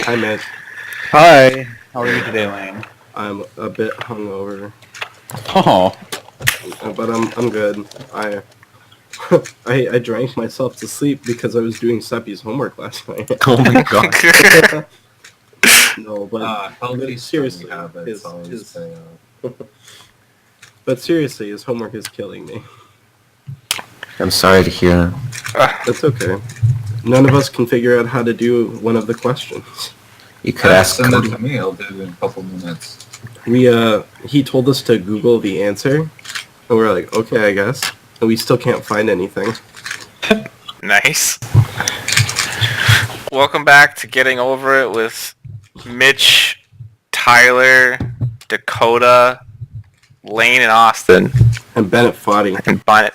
Hi, Mitch. Hi. How are you today, Lane? I'm a bit hungover, Oh. but I'm good. I drank myself to sleep because I was doing Seppi's homework last night. Oh my god. No, but healthy seriously, habits always pay off. But seriously, his homework is killing me. I'm sorry to hear that. That's okay. None of us can figure out how to do one of the questions. You could ask Send it Cody. to me. I'll do it in a couple minutes. He told us to Google the answer, and we're like, okay, I guess. And we still can't find anything. Nice. Welcome back to Getting Over It with Mitch, Tyler, Dakota, Lane, and Austin. And Bennett Foddy.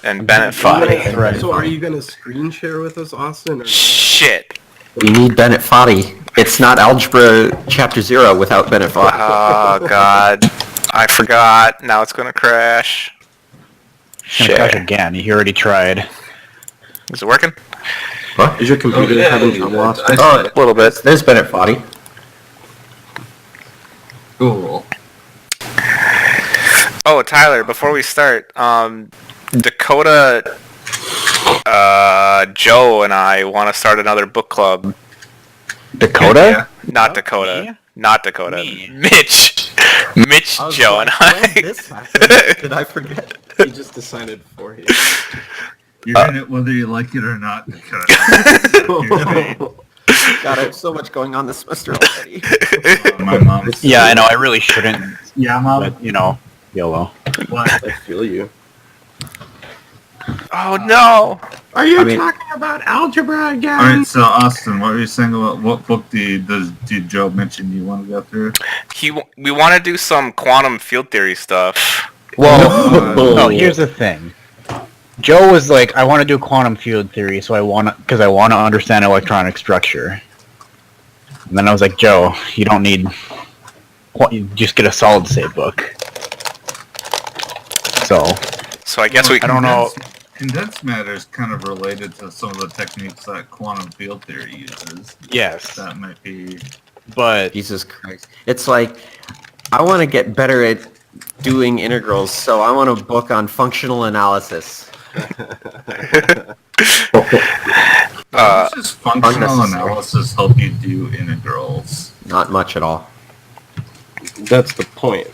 And Bennett Foddy. Right. So are you going to screen share with us, Austin? Or... Shit. We need Bennett Foddy. It's not Algebra Chapter 0 without Bennett Foddy. Oh, God. I forgot. Now it's going to crash. It's gonna crash again. He already tried. Is it working? Is your computer having trouble, Austin? Oh, A little bit. there's Bennett Foddy. Cool. Oh, Tyler, before we start, Dakota, Joe, and I want to start another book club. Dakota? Not Dakota. Me? Not Dakota. Me. Mitch, Joe, and I. Did I forget? He just decided for you. You're in it whether you like it or not. God, I have so much going on this semester already. My mom. Yeah, I know. I really shouldn't. Yeah, mom. But, YOLO. What? I feel you. Oh no! Are you I mean- talking about algebra again? All right, so Austin, what were you saying about what book did Joe mention you want to go through? We want to do some quantum field theory stuff. Well, no, here's the thing. Joe was like, I want to do quantum field theory, so I want to understand electronic structure. And then I was like, Joe, you don't need... You just get a solid state book. So I guess I don't know. Condensed matter is kind of related to some of the techniques that quantum field theory uses. Yes, That might be... but Jesus Christ. It's like, I want to get better at doing integrals, so I want a book on functional analysis. How does functional unnecessary. analysis help you do integrals? Not much at all. That's the point.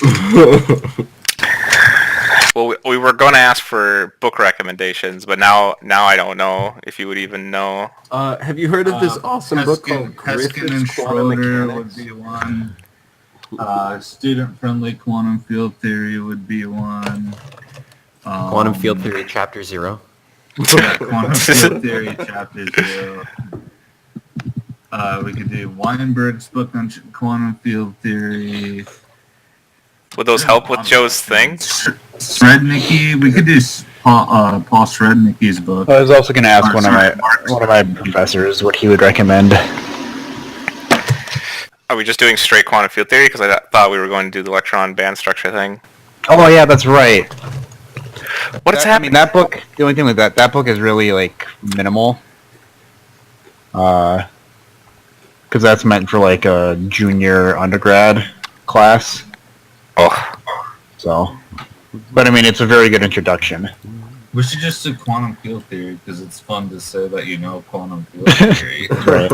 Well, we were going to ask for book recommendations, but now I don't know if you would even know. Have you heard of this awesome book called Heskin and Griffith's Quantum Schroeder would Mechanics? be one. Student-friendly quantum field theory would be one. Quantum field theory, Chapter 0. Yeah, quantum field theory, chapter 0. We could do Weinberg's book on quantum field theory. Would those help with Joe's thing? Srednicki, we could do Paul Srednicki's book. I was also going to ask one of my professors what he would recommend. Are we just doing straight quantum field theory? Because I thought we were going to do the electron band structure thing. Oh yeah, that's right. What is I happening? mean, that book. The only thing with that book is really like minimal. Because that's meant for like a junior undergrad class. Oh, So, but I mean, it's a very good introduction. We should just do quantum field theory because it's fun to say that you know quantum field theory. Right.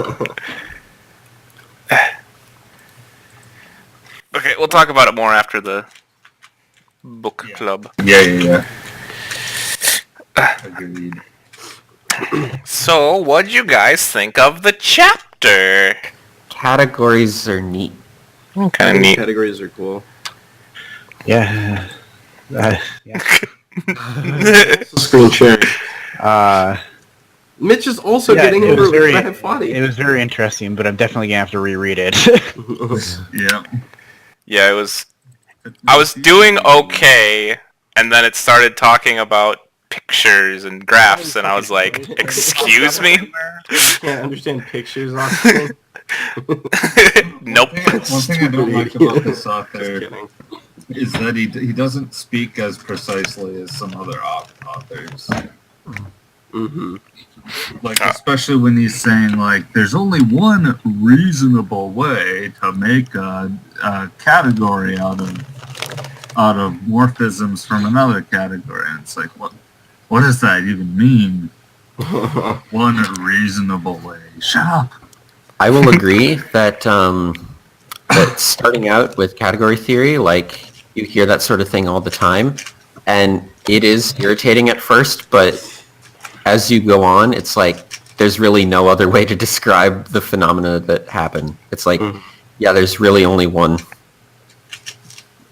okay. We'll talk about it more after the book club. Yeah. Agreed. So, what'd you guys think of the chapter? Categories are neat. Kind of neat. Categories are cool. Yeah. Screen sharing. Uh, Mitch is also yeah, getting it over was with very, Bennett Foddy. it was very interesting, but I'm definitely gonna have to reread it. Yeah. Yeah, it was. I was doing okay, and then it started talking about pictures and graphs, and I was like, "Excuse me." You can't understand pictures, Austin. Nope. One thing I don't like about this Just author kidding. is that he doesn't speak as precisely as some other authors. Mm-hmm. Like, especially when he's saying, like, there's only one reasonable way to make a category out of morphisms from another category. And it's like, what does that even mean? One reasonable way. Shut up. I will agree that that starting out with category theory, like you hear that sort of thing all the time, and it is irritating at first, but as you go on, it's like there's really no other way to describe the phenomena that happen. It's like, yeah, there's really only one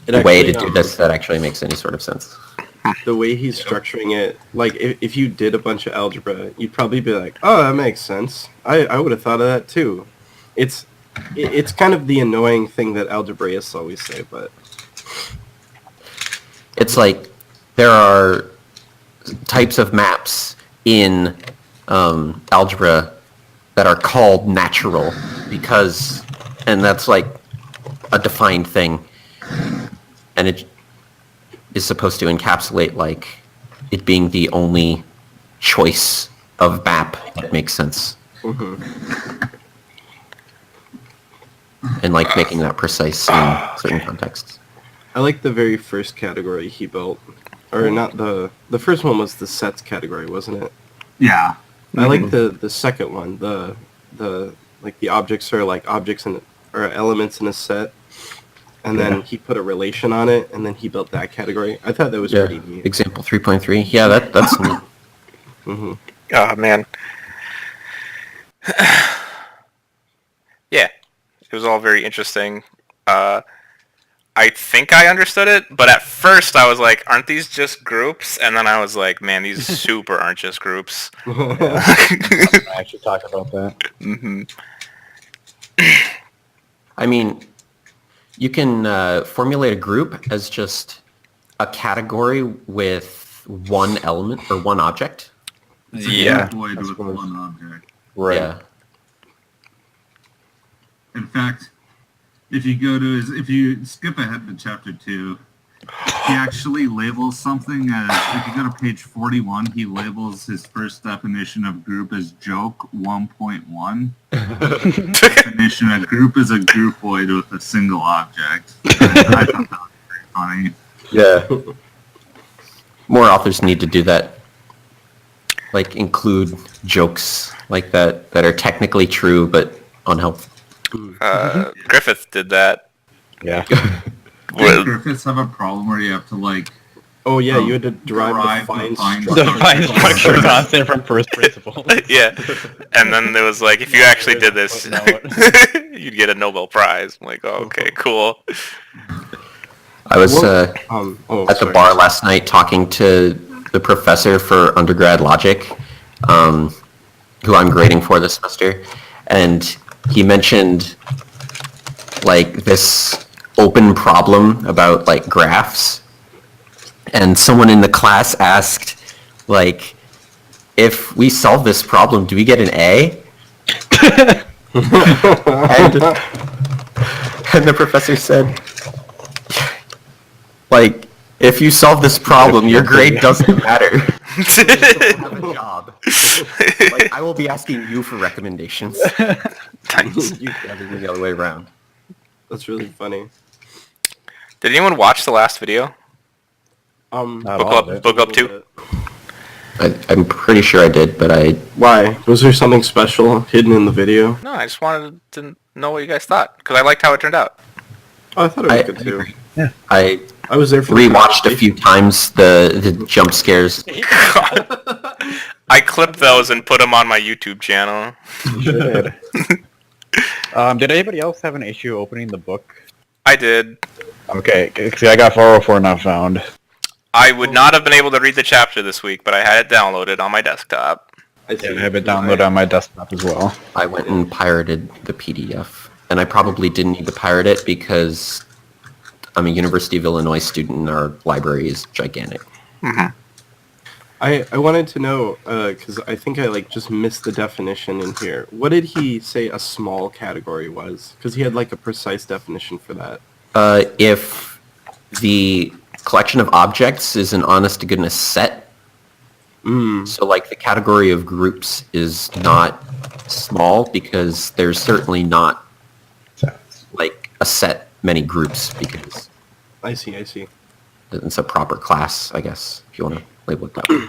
way to do this that actually makes any sort of sense. The way he's structuring it, like if you did a bunch of algebra, you'd probably be like, oh, that makes sense. I would have thought of that too. It's kind of the annoying thing that algebraists always say, but It's like there are types of maps in algebra that are called natural because, and that's like a defined thing, and it is supposed to encapsulate like it being the only choice of map that makes sense. And like making that precise in certain contexts. I like the very first category he built. Or not the first one was the sets category, wasn't it? Yeah. I like the second one. The like the objects are like objects or elements in a set. And then he put a relation on it, and then he built that category. I thought that was pretty neat. Example 3.3. Yeah, that's neat. Mm-hmm. Oh man. Yeah, it was all very interesting. I think I understood it, but at first I was like, aren't these just groups? And then I was like, man, these super aren't just groups. I actually talk about that. Mm-hmm. I mean, you can formulate a group as just a category with one element or one object. It's a Yeah. void with one object. Right. Yeah. In fact, if you skip ahead to chapter 2, he actually labels something as, if you go to page 41, he labels his first definition of group as joke 1.1. Definition of group is a groupoid with a single object. I thought that was pretty funny. Yeah. More authors need to do that. Like include jokes like that are technically true but unhelpful. Griffith did that. Yeah. Did Griffiths have a problem where you have to like Oh yeah, you had to derive derive the fine the fine structure. Define structure constant from first principles. Yeah, and then there was like, if you actually did this, you'd get a Nobel Prize. I'm like, oh, okay, cool. I was oh, at the sorry. bar last night talking to the professor for undergrad logic, who I'm grading for this semester, and he mentioned like this open problem about like graphs, and someone in the class asked, like, if we solve this problem, do we get an A? and the professor said, like, if you solve this problem, your grade doesn't matter. You don't have a job. Like, I will be asking you for recommendations. Nice. Rather than the other way around. That's really funny. Did anyone watch the last video? Not Book all of it. Book Up 2? I'm pretty sure I did, but I... Why? Was there something special hidden in the video? No, I just wanted to know what you guys thought, because I liked how it turned out. Oh, I thought it was I good too. I I was there for the rewatched a few times the jump scares. I clipped those and put them on my YouTube channel. Did. Did anybody else have an issue opening the book? I did. Okay, see, I got 404 not found. I would not have been able to read the chapter this week, but I had it downloaded on my desktop. I see. Yeah, I have it downloaded on my desktop as well. I went and pirated the PDF, and I probably didn't need to pirate it because I'm a University of Illinois student and our library is gigantic. I wanted to know, because I think I like just missed the definition in here. What did he say a small category was? Because he had like a precise definition for that. If the collection of objects is an honest-to-goodness set, So like the category of groups is not small because there's certainly not like a set many groups because I see. it's a proper class, I guess, if you want to label it that way.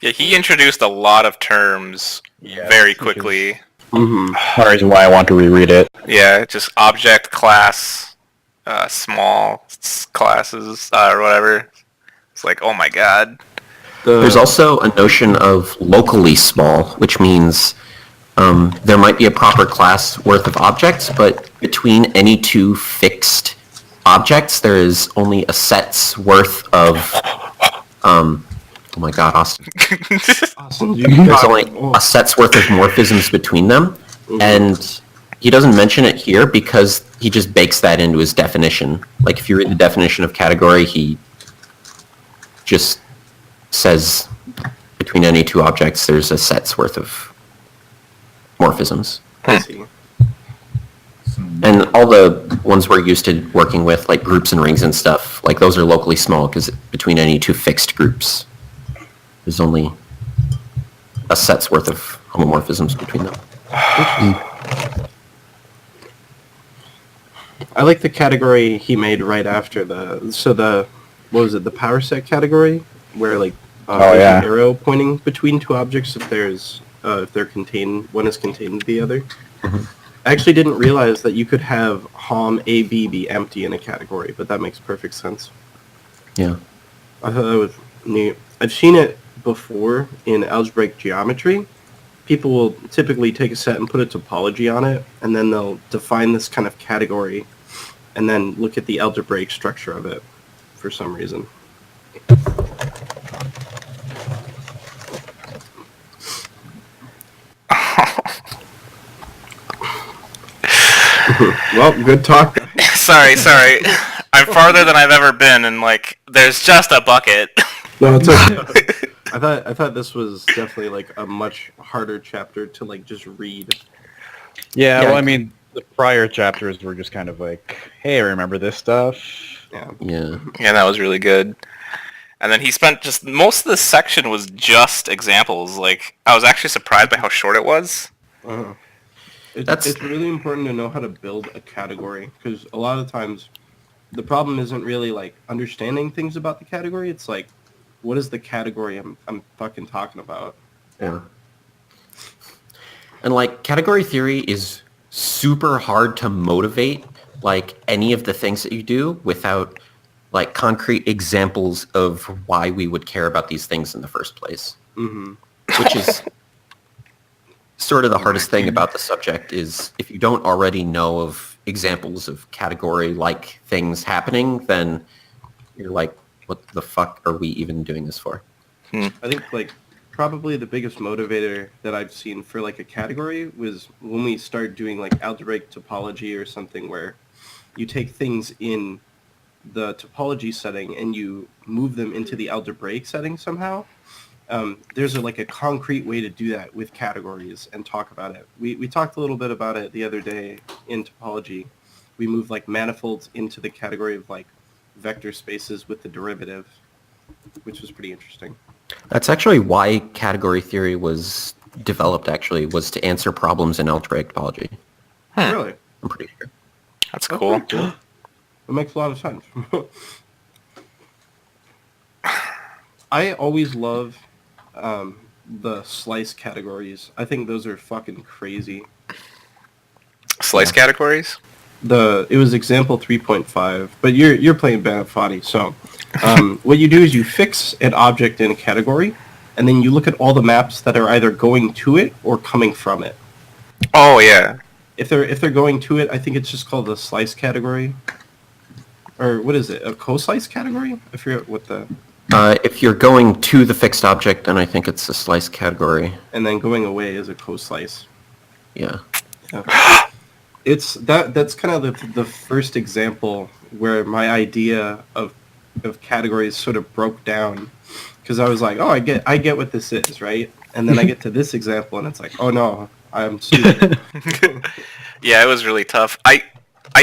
Yeah, he introduced a lot of terms very quickly. Mm-hmm. Part of the reason why I want to reread it. Yeah, just object, class, small classes, or whatever. It's like, oh my god. There's also a notion of locally small, which means there might be a proper class worth of objects, but between any two fixed objects, there is only a set's worth of... oh my god, Austin. Awesome. There's only a set's worth of morphisms between them, and he doesn't mention it here because he just bakes that into his definition. Like, if you read the definition of category, he just says between any two objects, there's a set's worth of morphisms. I see. And all the ones we're used to working with, like groups and rings and stuff, like those are locally small because between any two fixed groups, there's only a set's worth of homomorphisms between them. I like the category he made right after the what was it, the power set category, where like there's an arrow pointing between two objects if they're contained, one is contained in the other. Mm-hmm. I actually didn't realize that you could have hom A, B be empty in a category, but that makes perfect sense. Yeah. I thought that was neat. I've seen it before in algebraic geometry. People will typically take a set and put a topology on it, and then they'll define this kind of category, and then look at the algebraic structure of it for some reason. Well, good talk. sorry. I'm farther than I've ever been, and like, there's just a bucket. No, it's okay. I thought this was definitely like a much harder chapter to like just read. Yeah, well, I mean, the prior chapters were just kind of like, hey, remember this stuff? Yeah. Yeah. Yeah, that was really good. And then he spent just most of the section was just examples. Like, I was actually surprised by how short it was. Uh-huh. It's really important to know how to build a category, because a lot of times the problem isn't really like understanding things about the category. It's like, what is the category I'm fucking talking about? Yeah. And like category theory is super hard to motivate like any of the things that you do without like concrete examples of why we would care about these things in the first place. Mm-hmm. Which is sort of the hardest thing about the subject is if you don't already know of examples of category-like things happening, then you're like, what the fuck are we even doing this for? I think like probably the biggest motivator that I've seen for like a category was when we start doing like algebraic topology or something where you take things in the topology setting and you move them into the algebraic setting somehow. There's a concrete way to do that with categories and talk about it. We talked a little bit about it the other day in topology. We moved like manifolds into the category of like vector spaces with the derivative, which was pretty interesting. That's actually why category theory was developed, actually, was to answer problems in algebraic topology. Really? I'm pretty sure. That's cool. It makes a lot of sense. I always love the slice categories. I think those are fucking crazy. Slice categories? It was example 3.5, but you're playing Banafati, so what you do is you fix an object in a category, and then you look at all the maps that are either going to it or coming from it. Oh yeah. If they're going to it, I think it's just called the slice category, or what is it? A co-slice category? I forget what the. If you're going to the fixed object, then I think it's a slice category. And then going away is a co-slice. Yeah. It's that's kind of the first example where my idea of categories sort of broke down, because I was like, oh, I get what this is, right? And then I get to this example and it's like, oh no, I'm stupid. Yeah, it was really tough. I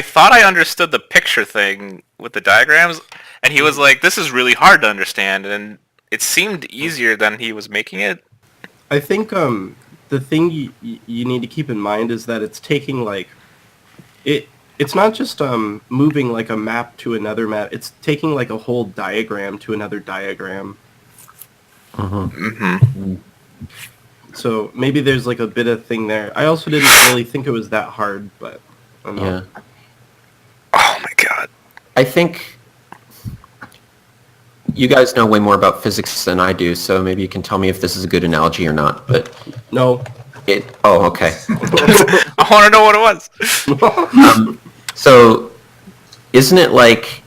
thought I understood the picture thing with the diagrams, and he was like, this is really hard to understand, and it seemed easier than he was making it. I think the thing you need to keep in mind is that it's taking like it's not just moving like a map to another map. It's taking like a whole diagram to another diagram. Mm-hmm. So maybe there's like a bit of thing there. I also didn't really think it was that hard, but I don't know. Yeah. Oh my god. I think you guys know way more about physics than I do, so maybe you can tell me if this is a good analogy or not. But No. oh, okay. I want to know what it was. So, isn't it like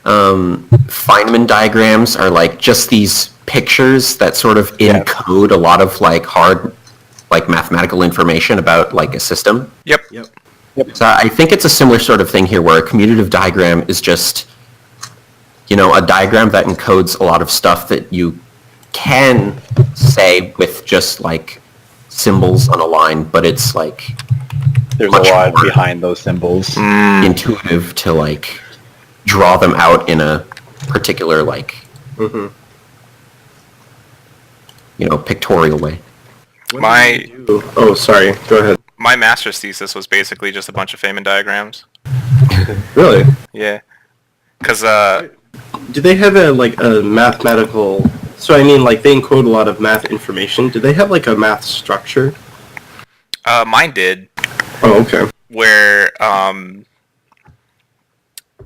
Feynman diagrams are like just these pictures that sort of encode a lot of like hard, like mathematical information about like a system? Yep. So I think it's a similar sort of thing here, where a commutative diagram is just, a diagram that encodes a lot of stuff that you can say with just like symbols on a line, but it's like There's much a lot more behind those symbols. intuitive to like draw them out in a particular like pictorial way. Oh, sorry. Go ahead. My master's thesis was basically just a bunch of Feynman diagrams. Really? Yeah. Because, Do they have a mathematical... So I mean, like, they encode a lot of math information. Do they have, like, a math structure? mine did, Oh, okay. where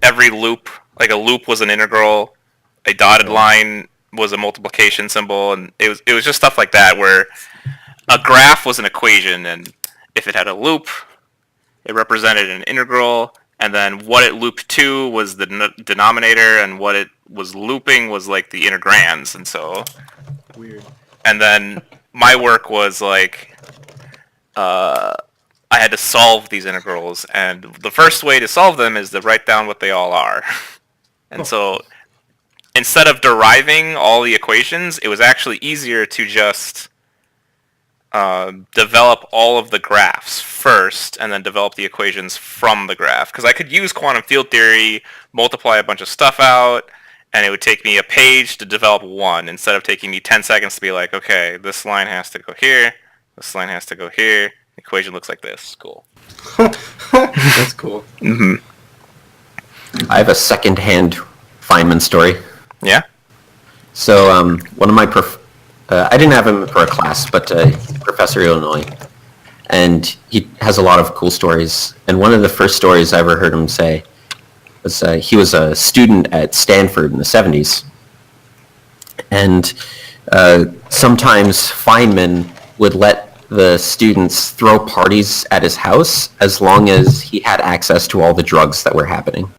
every loop, like a loop was an integral, a dotted line was a multiplication symbol, and it was just stuff like that, where a graph was an equation, and if it had a loop, it represented an integral, and then what it looped to was the denominator, and what it was looping was like the integrands, and so... Weird. And then my work was like, I had to solve these integrals, and the first way to solve them is to write down what they all are. And so, instead of deriving all the equations, it was actually easier to just develop all of the graphs first, and then develop the equations from the graph. Because I could use quantum field theory, multiply a bunch of stuff out, and it would take me a page to develop one, instead of taking me 10 seconds to be like, okay, this line has to go here, this line has to go here, the equation looks like this. Cool. That's cool. Mm-hmm. I have a second-hand Feynman story. Yeah? So one of my I didn't have him for a class, but Professor Illinois, and he has a lot of cool stories. And one of the first stories I ever heard him say was he was a student at Stanford in the 70s, and sometimes Feynman would let the students throw parties at his house as long as he had access to all the drugs that were happening.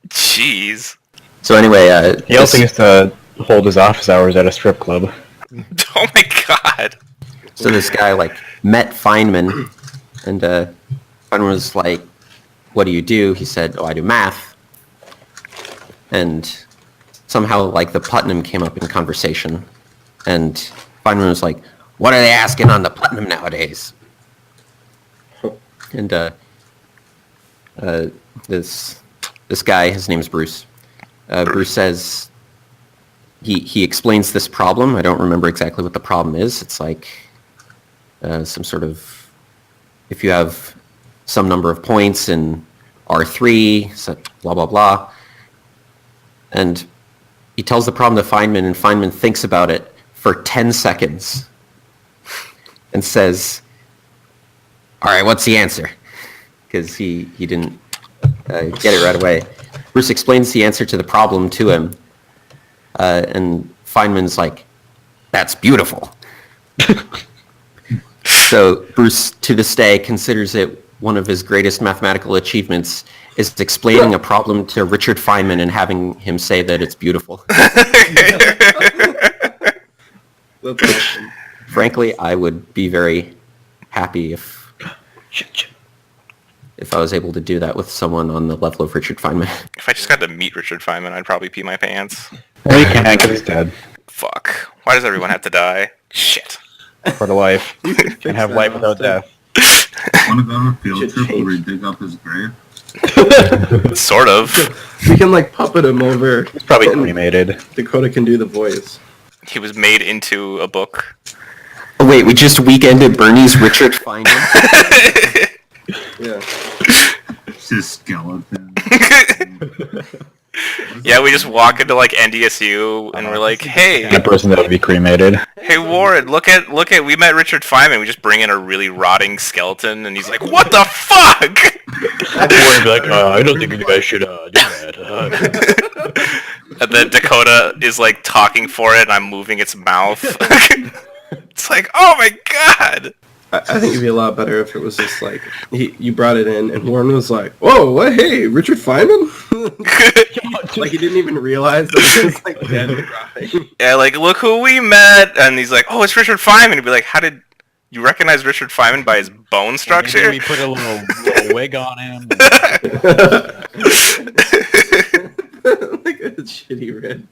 Jeez. So anyway, He also used to hold his office hours at a strip club. Oh my god. so this guy like met Feynman, and Feynman was like, "What do you do?" He said, "Oh, I do math." And somehow like the Putnam came up in conversation, and Feynman was like, "What are they asking on the Putnam nowadays?" And this guy, his name's Bruce. Bruce says he explains this problem. I don't remember exactly what the problem is. It's like some sort of, if you have some number of points in R3, so blah blah blah. And he tells the problem to Feynman, and Feynman thinks about it for 10 seconds and says, "All right, what's the answer?" Because he didn't get it right away. Bruce explains the answer to the problem to him, and Feynman's like, "That's beautiful." So Bruce, to this day, considers it one of his greatest mathematical achievements is explaining a problem to Richard Feynman and having him say that it's beautiful. That's awesome. Frankly, I would be very happy if I was able to do that with someone on the level of Richard Feynman. If I just got to meet Richard Feynman, I'd probably pee my pants. Well, you can't because he's dead Fuck. Why does everyone have to die? Shit. for the life. Can't have life without death. Want to go on a field Should trip where we change. dig up his grave? Sort of. We can like puppet him over. It's probably and cremated. Dakota can do the voice. He was made into a book. Oh, wait, we just weekended Bernie's Richard Feynman. Yeah. It's just skeleton. Yeah, we just walk into like NDSU and we're like, The hey, person that would be cremated. hey Warren, look at, we met Richard Feynman. We just bring in a really rotting skeleton and he's like, what the fuck? Warren would be like, I don't think you guys should do that. And then Dakota is like talking for it and I'm moving its mouth. It's like, oh my god! I think it'd be a lot better if it was just like you brought it in and Warren was like, "Whoa, what? Hey, Richard Feynman!" Like he didn't even realize that it was like dead and rotting. Yeah, like, look who we met! And he's like, oh, it's Richard Feynman. He'd be like, how did you recognize Richard Feynman by his bone structure? Maybe we put a little wig on him. Like a shitty red.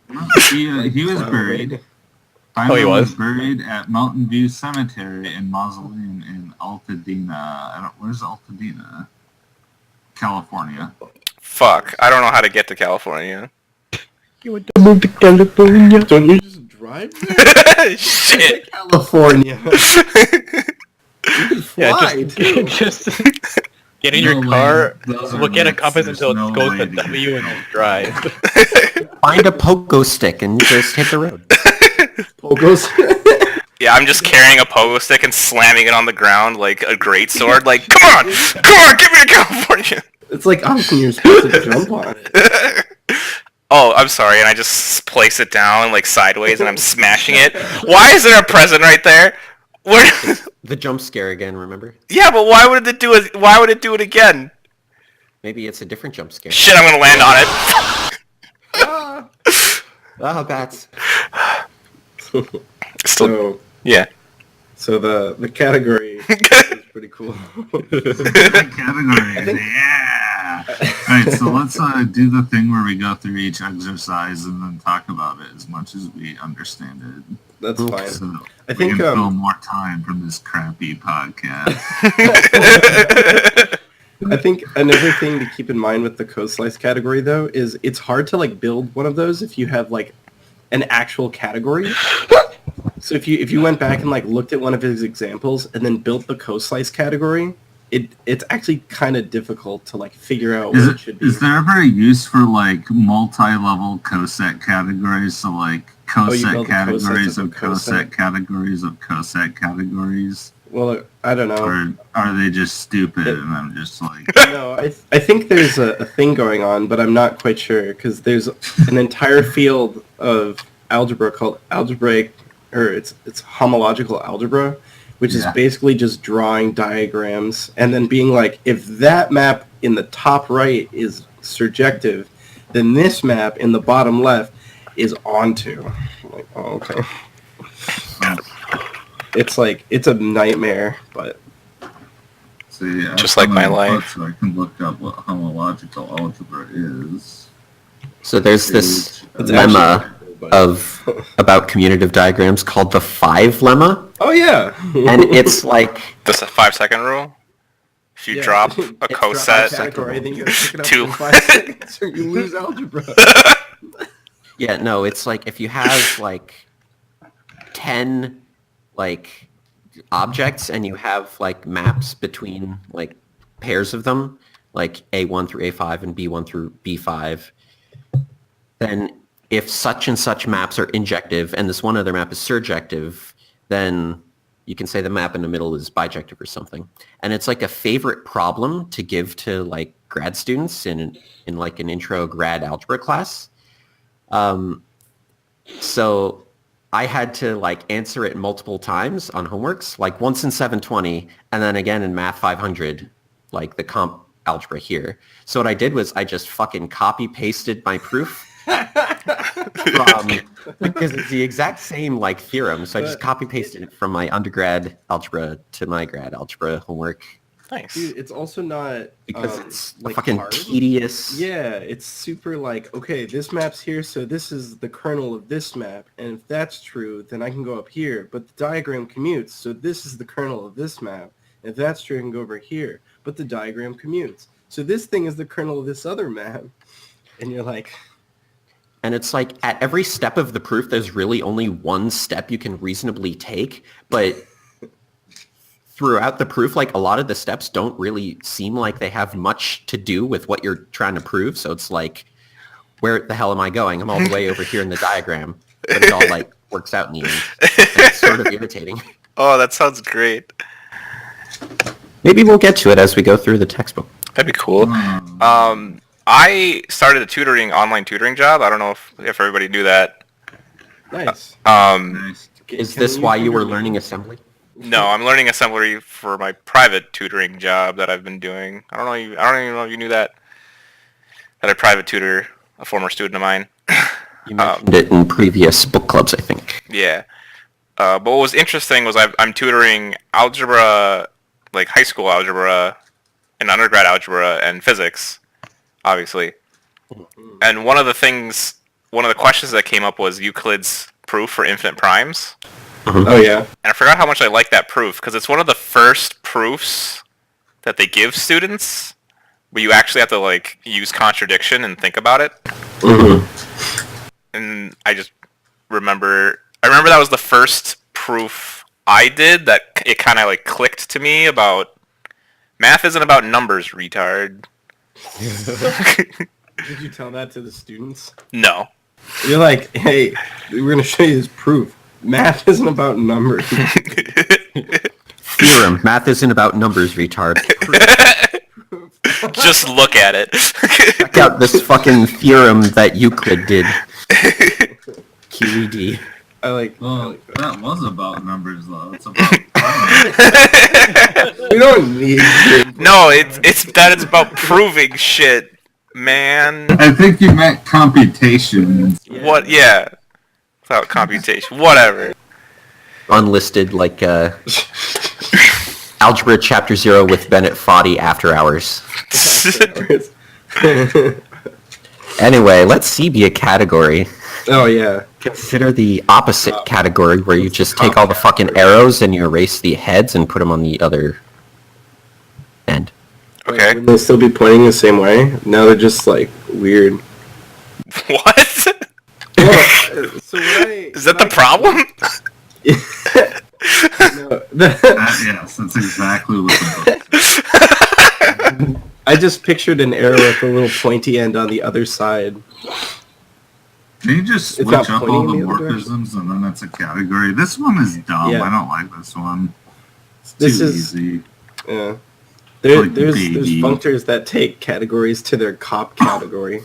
He was buried. Oh, he was? Buried at Mountain View Cemetery and Mausoleum in Altadena. Where's Altadena? California. Fuck, I don't know how to get to California. You want to move to California? Don't you just drive there? Shit. California. You can fly too. just get in No your way. car, Those are look at a myths. compass There's until no it goes way to to W and get just drive. Find a pogo stick and just hit the road. Pogos. Yeah, I'm just carrying a pogo stick and slamming it on the ground like a greatsword. Like, come on, get me to California. It's like option you're supposed to jump on it. Oh, I'm sorry, and I just place it down like sideways, and I'm smashing it. Why is there a present right there? Where? The jump scare again, remember? Yeah, but why would it do it? Why would it do it again? Maybe it's a different jump scare. Shit, I'm gonna land on it. Oh, bats. Still, So yeah. So the category is pretty cool. Categories, yeah. Alright, so let's do the thing where we go through each exercise and then talk about it as much as we understand it. That's fine. So I we think can fill more time from this crappy podcast. I think another thing to keep in mind with the code slice category though is it's hard to like build one of those if you have like an actual category. So if you went back and like looked at one of his examples and then built the code slice category, it's actually kind of difficult to like figure out what it should be. Is there ever a use for like multi-level coset categories? So like coset build categories cosets of of a coset? coset categories of coset categories? Well, I don't know. Or are they just stupid and I'm just like... No, I think there's a thing going on, but I'm not quite sure because there's an entire field of algebra called algebraic, or it's homological algebra, which is basically just drawing diagrams and then being like, if that map in the top right is surjective, then this map in the bottom left is onto. I'm like, oh, okay. It's like, it's a nightmare, but... See, Just like my life. So I can look up what homological algebra is. So there's this It's lemma actually but- about commutative diagrams called the 5 lemma, Oh, yeah! and it's like This a 5-second rule. If you drop a Drop coset, category, then you gotta pick it up to- in 5 seconds or you lose algebra. yeah, no, it's like if you have like 10 like objects and you have like maps between like pairs of them, like A1 through A5 and B1 through B5, then if such and such maps are injective and this one other map is surjective, then you can say the map in the middle is bijective or something. And it's like a favorite problem to give to like grad students in like an intro grad algebra class. So I had to like answer it multiple times on homeworks, like once in 720 and then again in Math 500, like the comp algebra here. So what I did was I just fucking copy pasted my proof because it's the exact same like theorem. So I just copy pasted it from my undergrad algebra to my grad algebra homework nice. Dude, it's also not... because it's like fucking hard. tedious. Yeah, it's super like, okay, this map's here, so this is the kernel of this map, and if that's true, then I can go up here, but the diagram commutes, so this is the kernel of this map, If that's true, I can go over here. But the diagram commutes. So this thing is the kernel of this other map. And you're like... And it's like at every step of the proof, there's really only one step you can reasonably take. But throughout the proof, like a lot of the steps don't really seem like they have much to do with what you're trying to prove. So it's like, where the hell am I going? I'm all the way over here in the diagram. But it all like works out in the end. And it's sort of irritating. Oh, that sounds great. Maybe we'll get to it as we go through the textbook. That'd be cool. I started a online tutoring job. I don't know if everybody knew that. Nice. Nice. Is this why you were learning assembly? No, I'm learning assembly for my private tutoring job that I've been doing. I don't even know if you knew that. That I private tutor a former student of mine. You mentioned it in previous book clubs, I think. Yeah. But what was interesting was I'm tutoring algebra, like high school algebra, and undergrad algebra, and physics, obviously. And one of the questions that came up was Euclid's proof for infinite primes. Oh, yeah. And I forgot how much I like that proof, because it's one of the first proofs that they give students where you actually have to, like, use contradiction and think about it. And I just remember that was the first proof I did that it kind of, like, clicked to me about math isn't about numbers, retard. Did you tell that to the students? No. You're like, hey, we're going to show you this proof. Math isn't about numbers. Theorem. Math isn't about numbers, retard. Just look at it. Check out this fucking theorem that Euclid did. QED. I like That was about numbers, though. It's about we don't need it. No, it's about proving shit, man. I think you meant computation. What? Yeah. Without computation. Whatever. Unlisted, like, Algebra Chapter 0 with Bennett Foddy after hours. Anyway, let C be a category. Oh, yeah. Consider the opposite category where you just take all the fucking arrows and you erase the heads and put them on the other end. Okay. Would they still be pointing the same way? Now they're just, like, weird. What? Well, so Is that the problem? Yes, that's exactly what the book. I just pictured an arrow with a little pointy end on the other side. Can you just It's switch not up pointing all the in the other morphisms and then that's a category? This one is dumb. Yeah. I don't like this one. It's This too is- easy. Yeah. Like There's baby. functors that take categories to their cop category.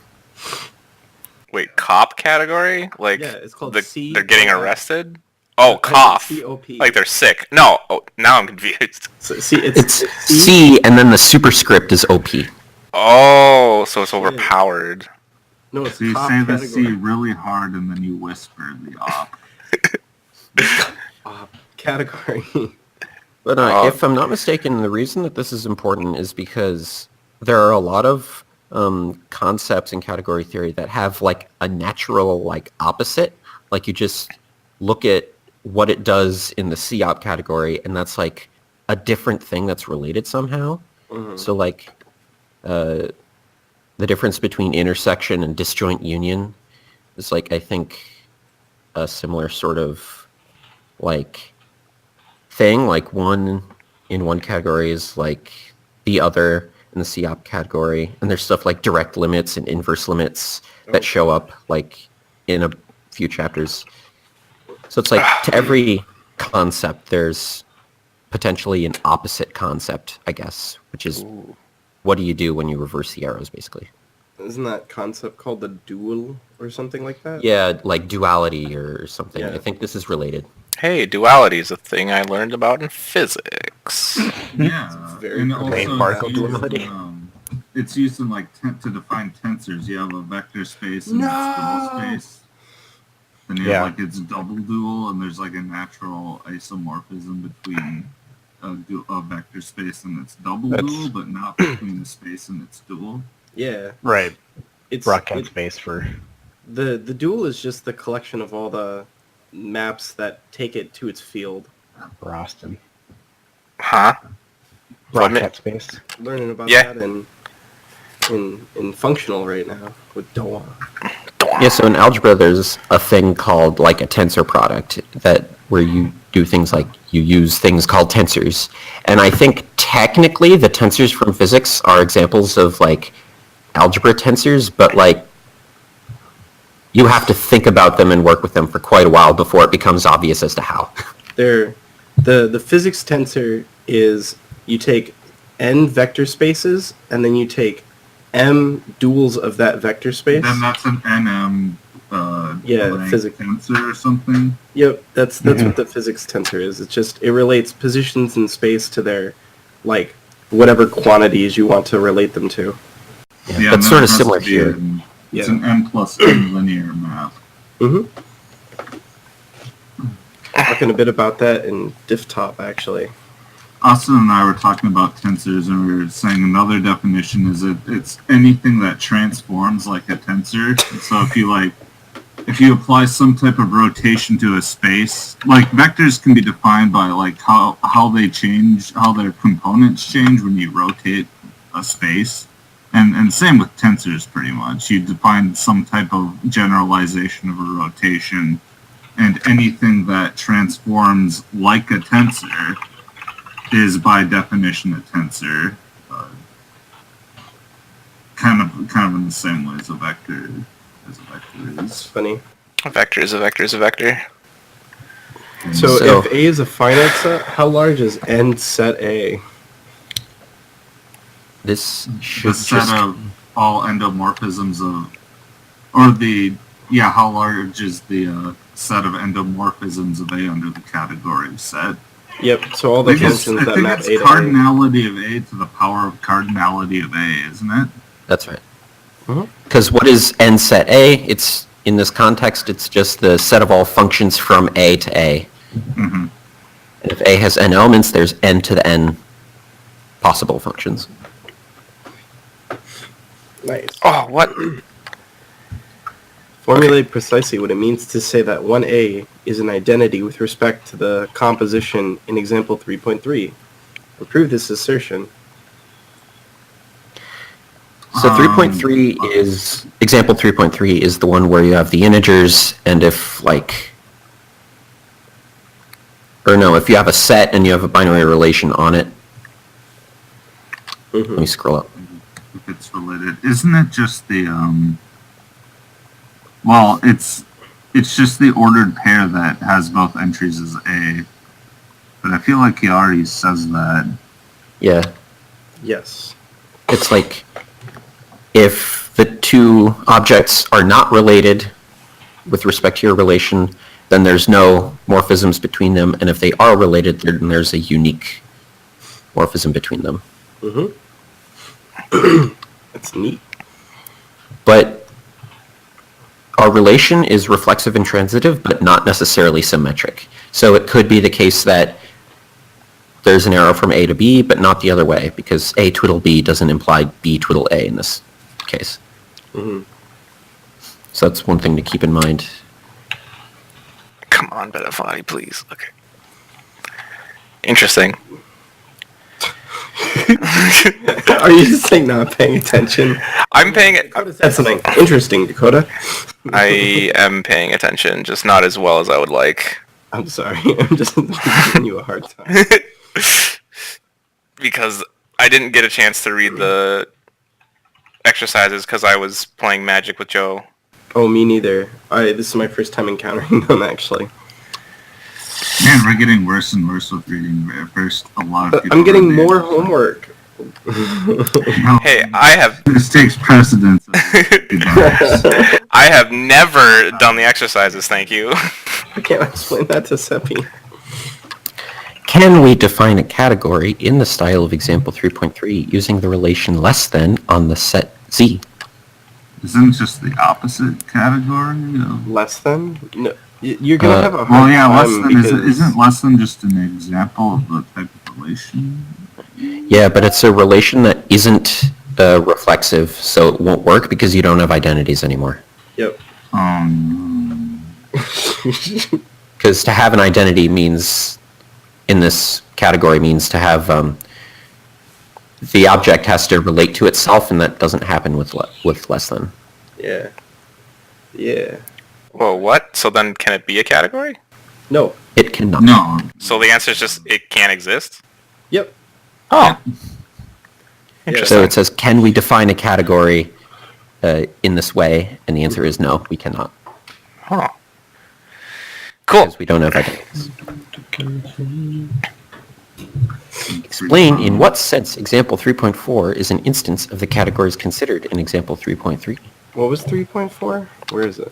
Wait, cop category? Like, Yeah, it's called C. they're getting arrested? Oh, cough. C-O-P. Like they're sick. No, now I'm confused. So, see, It's C. C and then the superscript is OP. Oh, so it's overpowered. No, it's So you cop say the category. C really hard and then you whisper the op. Category. But if I'm not mistaken, the reason that this is important is because there are a lot of concepts in category theory that have like a natural like opposite. Like you just look at what it does in the C-op category, and that's like a different thing that's related somehow. So like the difference between intersection and disjoint union is like, I think, a similar sort of like thing. Like one in one category is like the other in the C-op category, and there's stuff like direct limits and inverse limits that show up like in a few chapters. So it's like to every concept there's potentially an opposite concept, I guess, which is what do you do when you reverse the arrows, basically. Isn't that concept called the dual or something like that? Yeah, like duality or something. Yeah. I think this is related. Hey, duality is a thing I learned about in physics. Yeah, very and cool. also Particle it's used duality. it's used in like to define tensors. You have a vector space and No! its dual space. Then you Yeah. have like its double dual, and there's like a natural isomorphism between a vector space and its double dual, but not between the space and its dual. Yeah. Right. It's Broadcast space for... the dual is just the collection of all the maps that take it to its field. for Austin. Huh? Broadcast space. learning about Yeah. that in functional right now with DOA. Yeah, so in algebra, there's a thing called like a tensor product where you do things like you use things called tensors. And I think technically the tensors from physics are examples of like algebra tensors, but like you have to think about them and work with them for quite a while before it becomes obvious as to how. The physics tensor is you take n vector spaces and then you take m duals of that vector space. Then that's an NM physics tensor or something. Yep, that's what the physics tensor is. It's just it relates positions in space to their like whatever quantities you want to relate them to. Yeah, that's and sort that of has similar to be here. It's an n plus n linear map. Mm-hmm. Talking a bit about that in diff top actually. Austin and I were talking about tensors, and we were saying another definition is it's anything that transforms like a tensor. So if you apply some type of rotation to a space, like vectors can be defined by like how they change, how their components change when you rotate a space. And same with tensors pretty much. You define some type of generalization of a rotation, and anything that transforms like a tensor is by definition a tensor. Kind of in the same way as a vector That's is. funny. A vector is a vector is a vector. So So- if A is a finite set, how large is n set A? This The should set just... of all endomorphisms of, how large is the set of endomorphisms of A under the category set? Yep, so all the functions I that think map it's A to A. cardinality of A to the power of cardinality of A, isn't it? That's right. Mhm. Because what is n set A? It's in this context, it's just the set of all functions from A to A. Mm-hmm. And if A has n elements, there's n to the n possible functions. Nice. Oh, what? Formulate precisely what it means to say that 1A is an identity with respect to the composition in example 3.3. Prove this assertion. So 3.3 is, example 3.3 is the one where you have the integers, and if if you have a set and you have a binary relation on it, let me scroll up. If it's related, isn't it just the it's just the ordered pair that has both entries as A, but I feel like he already says that. Yeah, Yes. it's like if the two objects are not related with respect to your relation, then there's no morphisms between them, and if they are related, then there's a unique morphism between them. That's neat. But our relation is reflexive and transitive, but not necessarily symmetric. So it could be the case that there's an arrow from A to B, but not the other way, because A twiddle B doesn't imply B twiddle A in this case. Mm-hmm. So that's one thing to keep in mind. Come on, Benefati, please. Okay. Interesting. Are you just like not paying attention? I'm paying it. I would have said something interesting, Dakota. I am paying attention, just not as well as I would like. I'm sorry. I'm just giving you a hard time. Because I didn't get a chance to read the exercises because I was playing Magic with Joe. Oh, me neither. This is my first time encountering them, actually. Man, we're getting worse and worse with reading. At first, a lot of people. I'm getting are more homework. No, Hey, I have this takes precedence. I have never done the exercises, thank you. I can't explain that to Seppi. Can we define a category in the style of example 3.3 using the relation less than on the set Z? Isn't it just the opposite category of? Less than? No. You're gonna have a hard Well, yeah, less time than because... isn't less than just an example of the type of relation? Yeah, but it's a relation that isn't reflexive, so it won't work because you don't have identities anymore. Yep. Because to have an identity means, in this category, means to have the object has to relate to itself, and that doesn't happen with less than. Yeah. Yeah. Whoa, what? So then can it be a category? No. It cannot. No. So the answer is just it can't exist? Yep. Oh, So it says, can we define a category in this way? And the answer is no, we cannot. Huh. Cool. Because we don't have identities. Explain in what sense example 3.4 is an instance of the categories considered in example 3.3. What was 3.4? Where is it?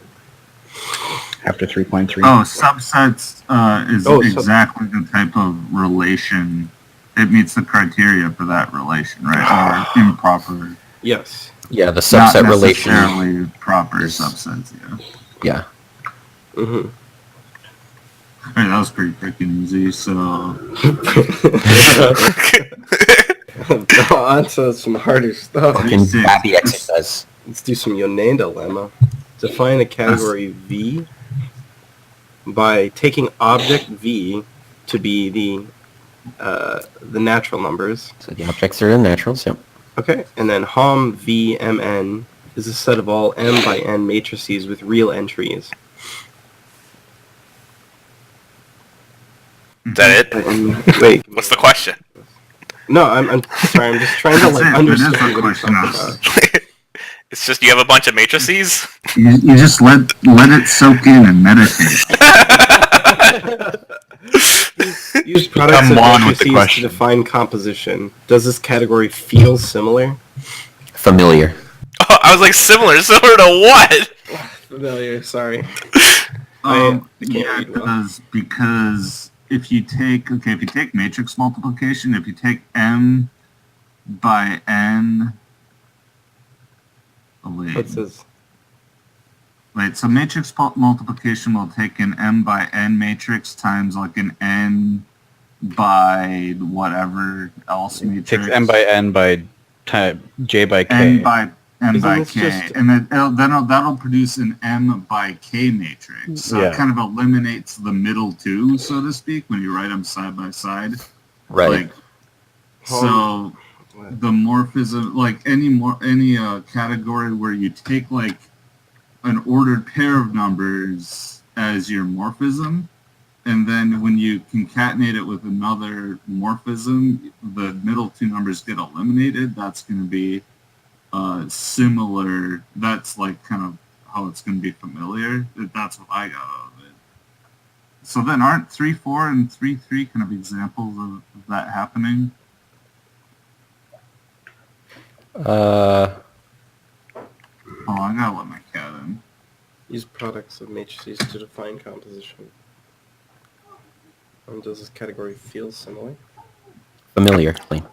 after 3.3. Oh, subsets is Oh, exactly the type of relation. It meets the criteria for that relation, right? Or improper. Yes. Yeah, the Not subset relation. necessarily proper subsets, yeah. Yeah. Mm-hmm. Alright, that was pretty freaking easy, so... On to some harder stuff. Fucking Six. Babby exercise. Let's do some Yone dilemma. Define a category V by taking object V to be the natural numbers. So the objects are the naturals, yep. Okay, and then Hom V Mn is a set of all M by N matrices with real entries. Is that it? Wait, What's the question? no, I'm sorry. I'm just trying to That's like it, that is understand the what he's question. talking about. It's just you have a bunch of matrices? You just let it soak in and meditate. Use products Come of on with the matrices to question. define composition. Does this category feel similar? Familiar. Oh, I was like, similar to what? Familiar, sorry. Yeah, read well. because if you take matrix multiplication, if you take M by N, What says? so matrix multiplication will take an M by N matrix times like an N by whatever else It matrix. takes M by N by J by K. N by N Isn't by this K, just- and then that'll produce an M by K matrix. So Yeah. it kind of eliminates the middle two, so to speak, when you write them side by side. Right. Like, so the morphism, like any category where you take like an ordered pair of numbers as your morphism, and then when you concatenate it with another morphism, the middle two numbers get eliminated. That's going to be similar. That's like kind of how it's going to be familiar. That's what I got out of it. So then aren't 3.4 and 3.3 kind of examples of that happening? Uh, Oh, I gotta let my cat in. Use products of matrices to define composition. Does this category feel similar? familiar. Lane.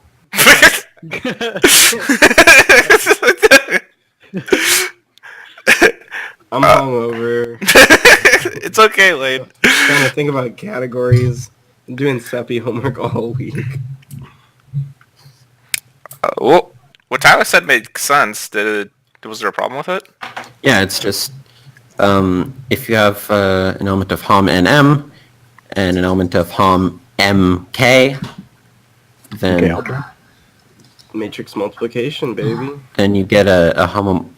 I'm hungover. It's okay, Lane. Trying to think about categories. I'm doing SEPI homework all week. Well, what Tyler said made sense. Was there a problem with it? Yeah, it's just if you have an element of Hom NM and an element of Hom MK, then Okay. Matrix multiplication, baby. then you get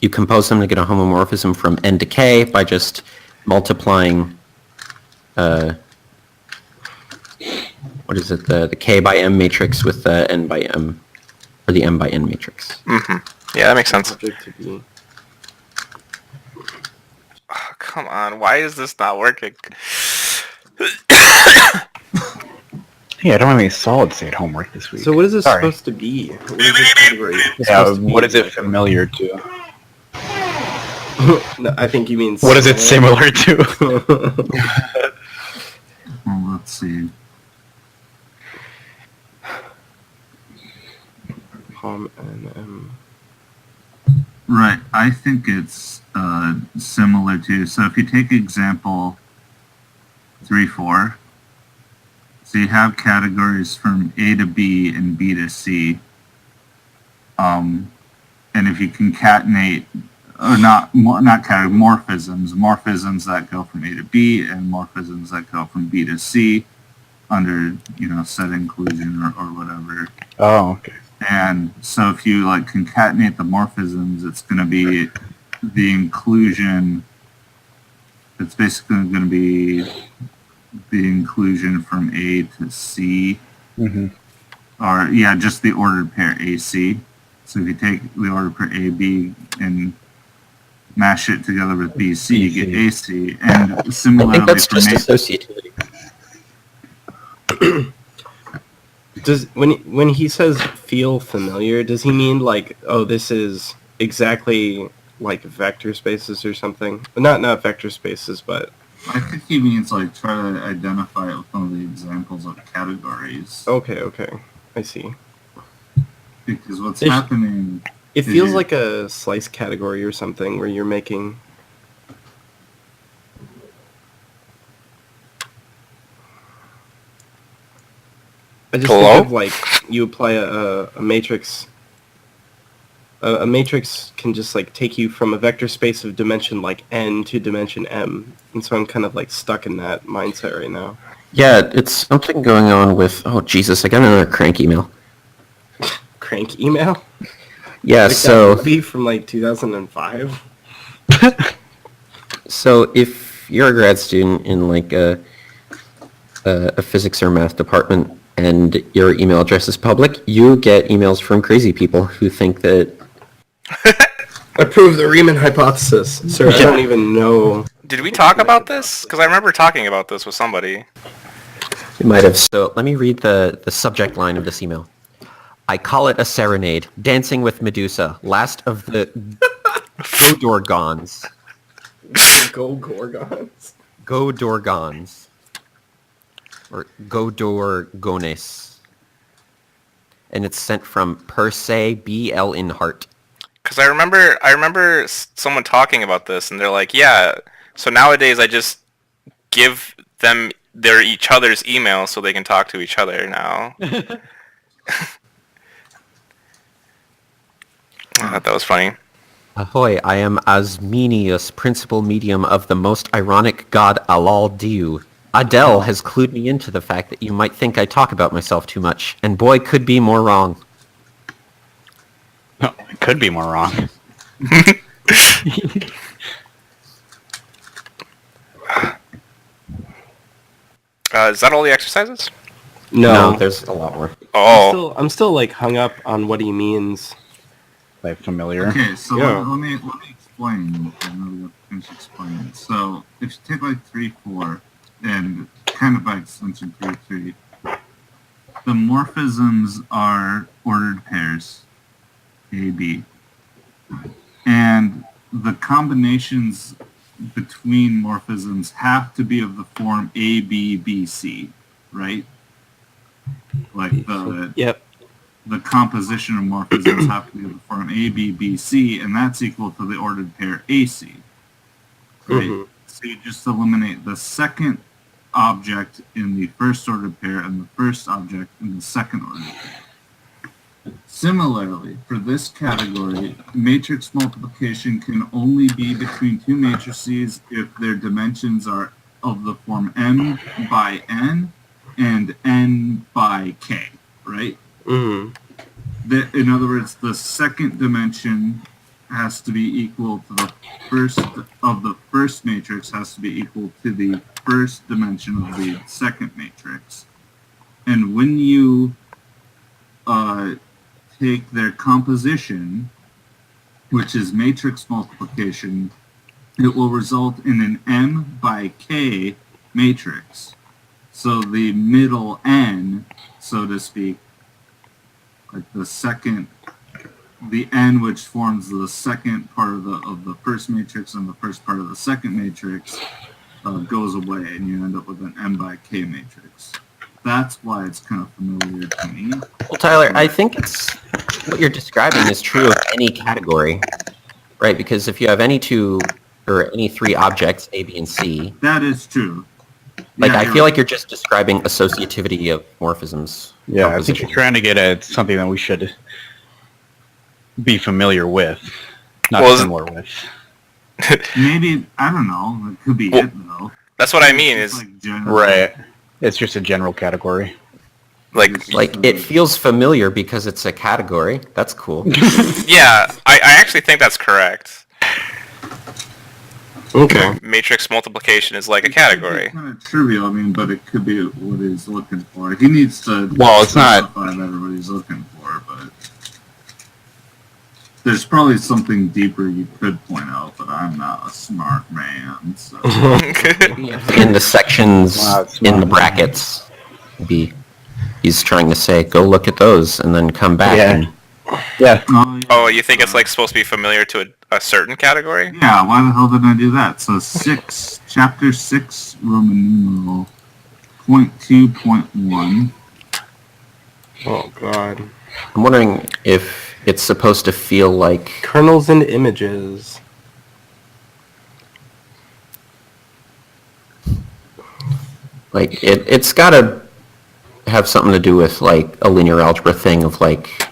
you compose them to get a homomorphism from N to K by just multiplying what is it, the K by M matrix with the N by M, or the M by N matrix. Mm-hmm. Yeah, that makes sense. Object to be. Oh, come on, why is this not working? Yeah, I don't have any solid state homework this week. So what is this Sorry. supposed to be? What is this category? Yeah, what is it familiar to? No, I think you mean. What is it similar to? Well, let's see. Hom and M. Right, I think it's similar to, so if you take example 3.4, so you have categories from A to B and B to C, and if you concatenate, or not category, morphisms that go from A to B and morphisms that go from B to C under, set inclusion or whatever. Oh, okay. And so if you like concatenate the morphisms, it's going to be the inclusion. It's basically going to be the inclusion from A to C. Mm-hmm. Or, yeah, just the ordered pair AC. So if you take the ordered pair AB and mash it together with BC, you get AC. And I similarly think that's for just associativity. Does when he says feel familiar, does he mean like, oh, this is exactly like vector spaces or something? Not vector spaces, but I think he means like try to identify it with one of the examples of categories. okay, I see. Because what's There's- happening... It feels like a slice category or something where you're making. I just Hello? think of like you apply a matrix. A matrix can just like take you from a vector space of dimension like n to dimension m, and so I'm kind of like stuck in that mindset right now. Yeah, it's something going on with... Oh, Jesus, I got another crank email. Crank email? Yeah, Like so... that movie from like 2005? So if you're a grad student in like a physics or math department and your email address is public, you get emails from crazy people who think that... I proved the Riemann hypothesis. Sir, I don't even know. Did we talk about this? Because I remember talking about this with somebody. You might have. So let me read the subject line of this email. I call it a serenade. Dancing with Medusa. Last of the Godorgons. Go Gorgons. Godorgons. Or Godorgones. And it's sent from Per se B.L. in Heart. Because I remember someone talking about this, and they're like, yeah, so nowadays I just give them each other's email so they can talk to each other now. I thought that was funny. Ahoy, I am Asmenius, principal medium of the most ironic god Alal Diu. Adele has clued me into the fact that you might think I talk about myself too much, and boy, could be more wrong. No, it could be more wrong. Is that all the exercises? No. There's a lot more. Oh, I'm still like hung up on what he means. Like familiar. Okay, so Yeah. let me explain. I know we have to finish explaining. So if you take like 3-4 and kind of by extension 3-3, the morphisms are ordered pairs, A, B. And the combinations between morphisms have to be of the form A, B, B, C, right? Like Yep. the composition of morphisms have to be of the form A, B, B, C, and that's equal to the ordered pair AC. Right? Mhm. So you just eliminate the second object in the first ordered pair and the first object in the second ordered pair. Similarly, for this category, matrix multiplication can only be between two matrices if their dimensions are of the form m by n and n by k, right? Mm-hmm. In other words, the second dimension has to be equal to the first of the first matrix has to be equal to the first dimension of the second matrix. And when you take their composition, which is matrix multiplication, it will result in an m by k matrix. So the middle n, so to speak, like the n which forms the second part of the first matrix and the first part of the second matrix goes away, and you end up with an m by k matrix. That's why it's kind of familiar to me. Well, Tyler, I think it's what you're describing is true of any category, right? Because if you have any two or any three objects, A, B, and C, That is true. like Yeah, I you're feel right. like you're just describing associativity of morphisms. Yeah, I think composition. you're trying to get at something that we should be familiar with, not Well, similar with. Maybe, I don't know. It could be Well, it, though. that's what I mean. It's Is like general. Right. It's just a general category. Like, it feels familiar because it's a category. That's cool. Yeah, I actually think that's correct. Okay. Matrix multiplication is like a category. Kind of trivial, I mean, but it could be what he's looking for. He needs to Well, it's not- specify that what he's looking for, but there's probably something deeper you could point out, but I'm not a smart man, so. In the sections, Wow, it's in the smart. brackets, he's trying to say, go look at those, and then come back. Yeah. And, Yeah. Oh, you think it's like supposed to be familiar to a certain category? Yeah, why the hell did I do that? So chapter 6, Roman numeral, .2.1. Oh god. I'm wondering if it's supposed to feel like... Kernels and images. Like, it's gotta have something to do with, like, a linear algebra thing of, like,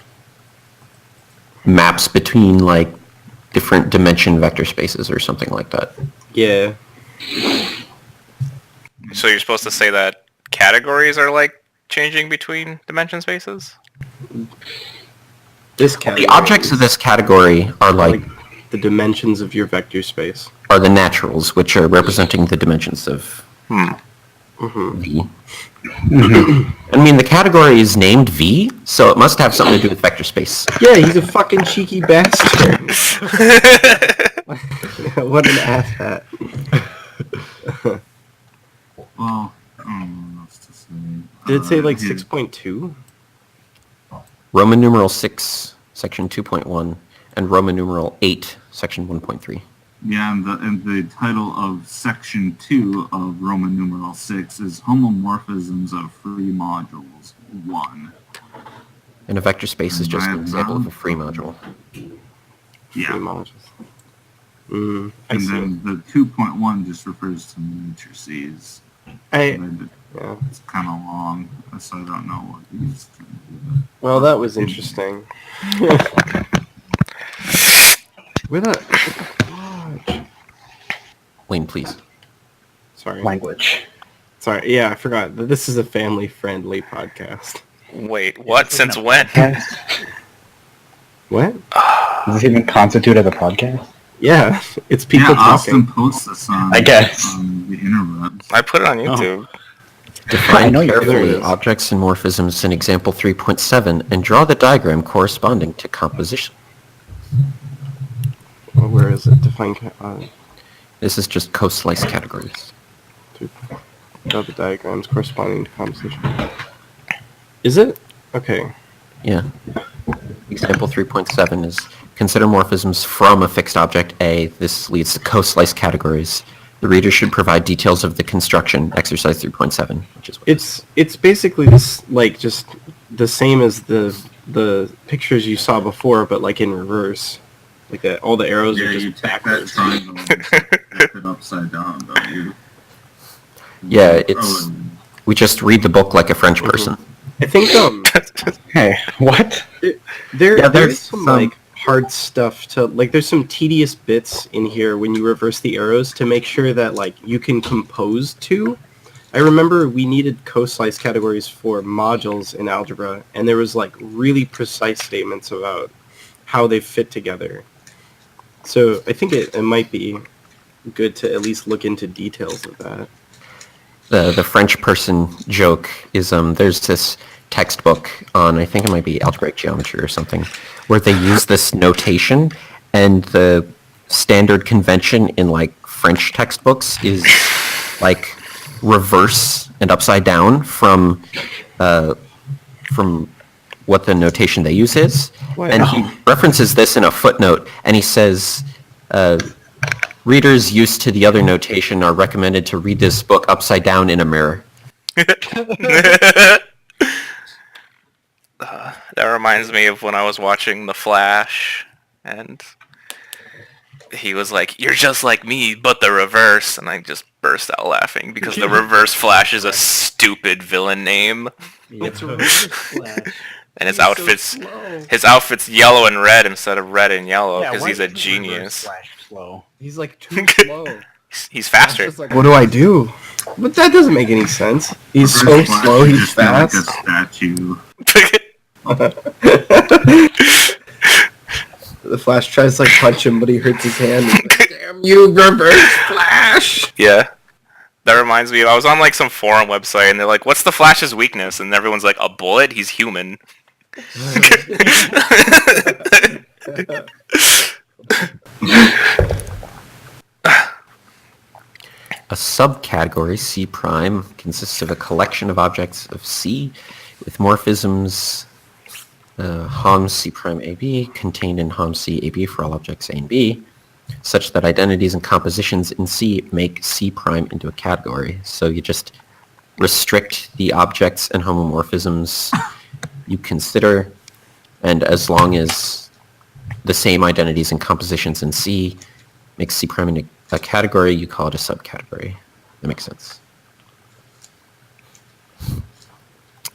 maps between, like, different dimension vector spaces or something like that. Yeah. So you're supposed to say that categories are like changing between dimension spaces? This category. The objects of this category are, like, the dimensions of your vector space. are the naturals, which are representing the dimensions of V. I mean, the category is named V, so it must have something to do with vector space. Yeah, he's a fucking cheeky bastard. What an asshat. Well, I don't know what else to say. Did it say like he- 6.2? Roman numeral 6, section 2.1, and Roman numeral 8, section 1.3. Yeah, and the title of section 2 of Roman numeral 6 is Homomorphisms of Free Modules 1. And a vector space is just an example of a free module. Yeah. Free modules. I And see. then the 2.1 just refers to matrices. Yeah. It's kind of long, so I don't know what he's trying to do. Well, that was interesting. Where the... God. Wayne, please. Sorry. Language. Sorry. Yeah, I forgot. that This is a family-friendly podcast. Wait, what? Since when? What? Does this even constitute as a podcast? Yeah, it's people Yeah, Austin talking. posts this on, I guess. on the interwebs. I put it on YouTube. I Define know you're carefully there. objects and morphisms in example 3.7 and draw the diagram corresponding to composition. Well, where is it? Define... This is just co-slice categories. Draw the diagrams corresponding to composition. Is it? Okay. Yeah. Example 3.7 is consider morphisms from a fixed object A. This leads to co-slice categories. The reader should provide details of the construction, exercise 3.7, which is what It's basically this, like, just the same as the pictures you saw before, but like in reverse. Like that, all the arrows Yeah, are you just take that backwards. triangle and flip it upside down, don't you? Yeah, Oh, it's... We just read the book like a French person. I think Hey, what? Yeah, there's there's some some- like hard stuff to like. There's some tedious bits in here when you reverse the arrows to make sure that like you can compose two. I remember we needed co-slice categories for modules in algebra, and there was like really precise statements about how they fit together. So I think it might be good to at least look into details of that. The French person joke is there's this textbook on, I think it might be algebraic geometry or something, where they use this notation, and the standard convention in like French textbooks is like reverse and upside down from what the notation they use is. Wow. And he references this in a footnote, and he says, readers used to the other notation are recommended to read this book upside down in a mirror. That reminds me of when I was watching The Flash, and he was like, "You're just like me, but the reverse," and I just burst out laughing because the Reverse Flash is a stupid villain name, It's a reverse flash. and his He's so outfit's slow. his outfit's yellow and red instead of red and yellow because he's a genius. Slow. He's like too slow. He's faster. What do I do? But that doesn't make any sense. He's so Reverse Flash slow, would he's just be like a fast. statue. The Flash tries to like punch him, but he hurts his hand. He's like, damn you, Reverse Flash! Yeah. That reminds me, I was on like some forum website and they're like, what's the Flash's weakness? And everyone's like, a bullet? He's human. A subcategory, C prime, consists of a collection of objects of C with morphisms Hom C prime AB contained in Hom C AB for all objects A and B, such that identities and compositions in C make C prime into a category. So you just restrict the objects and homomorphisms you consider, and as long as the same identities and compositions in C make C prime into a category, you call it a subcategory. That makes sense.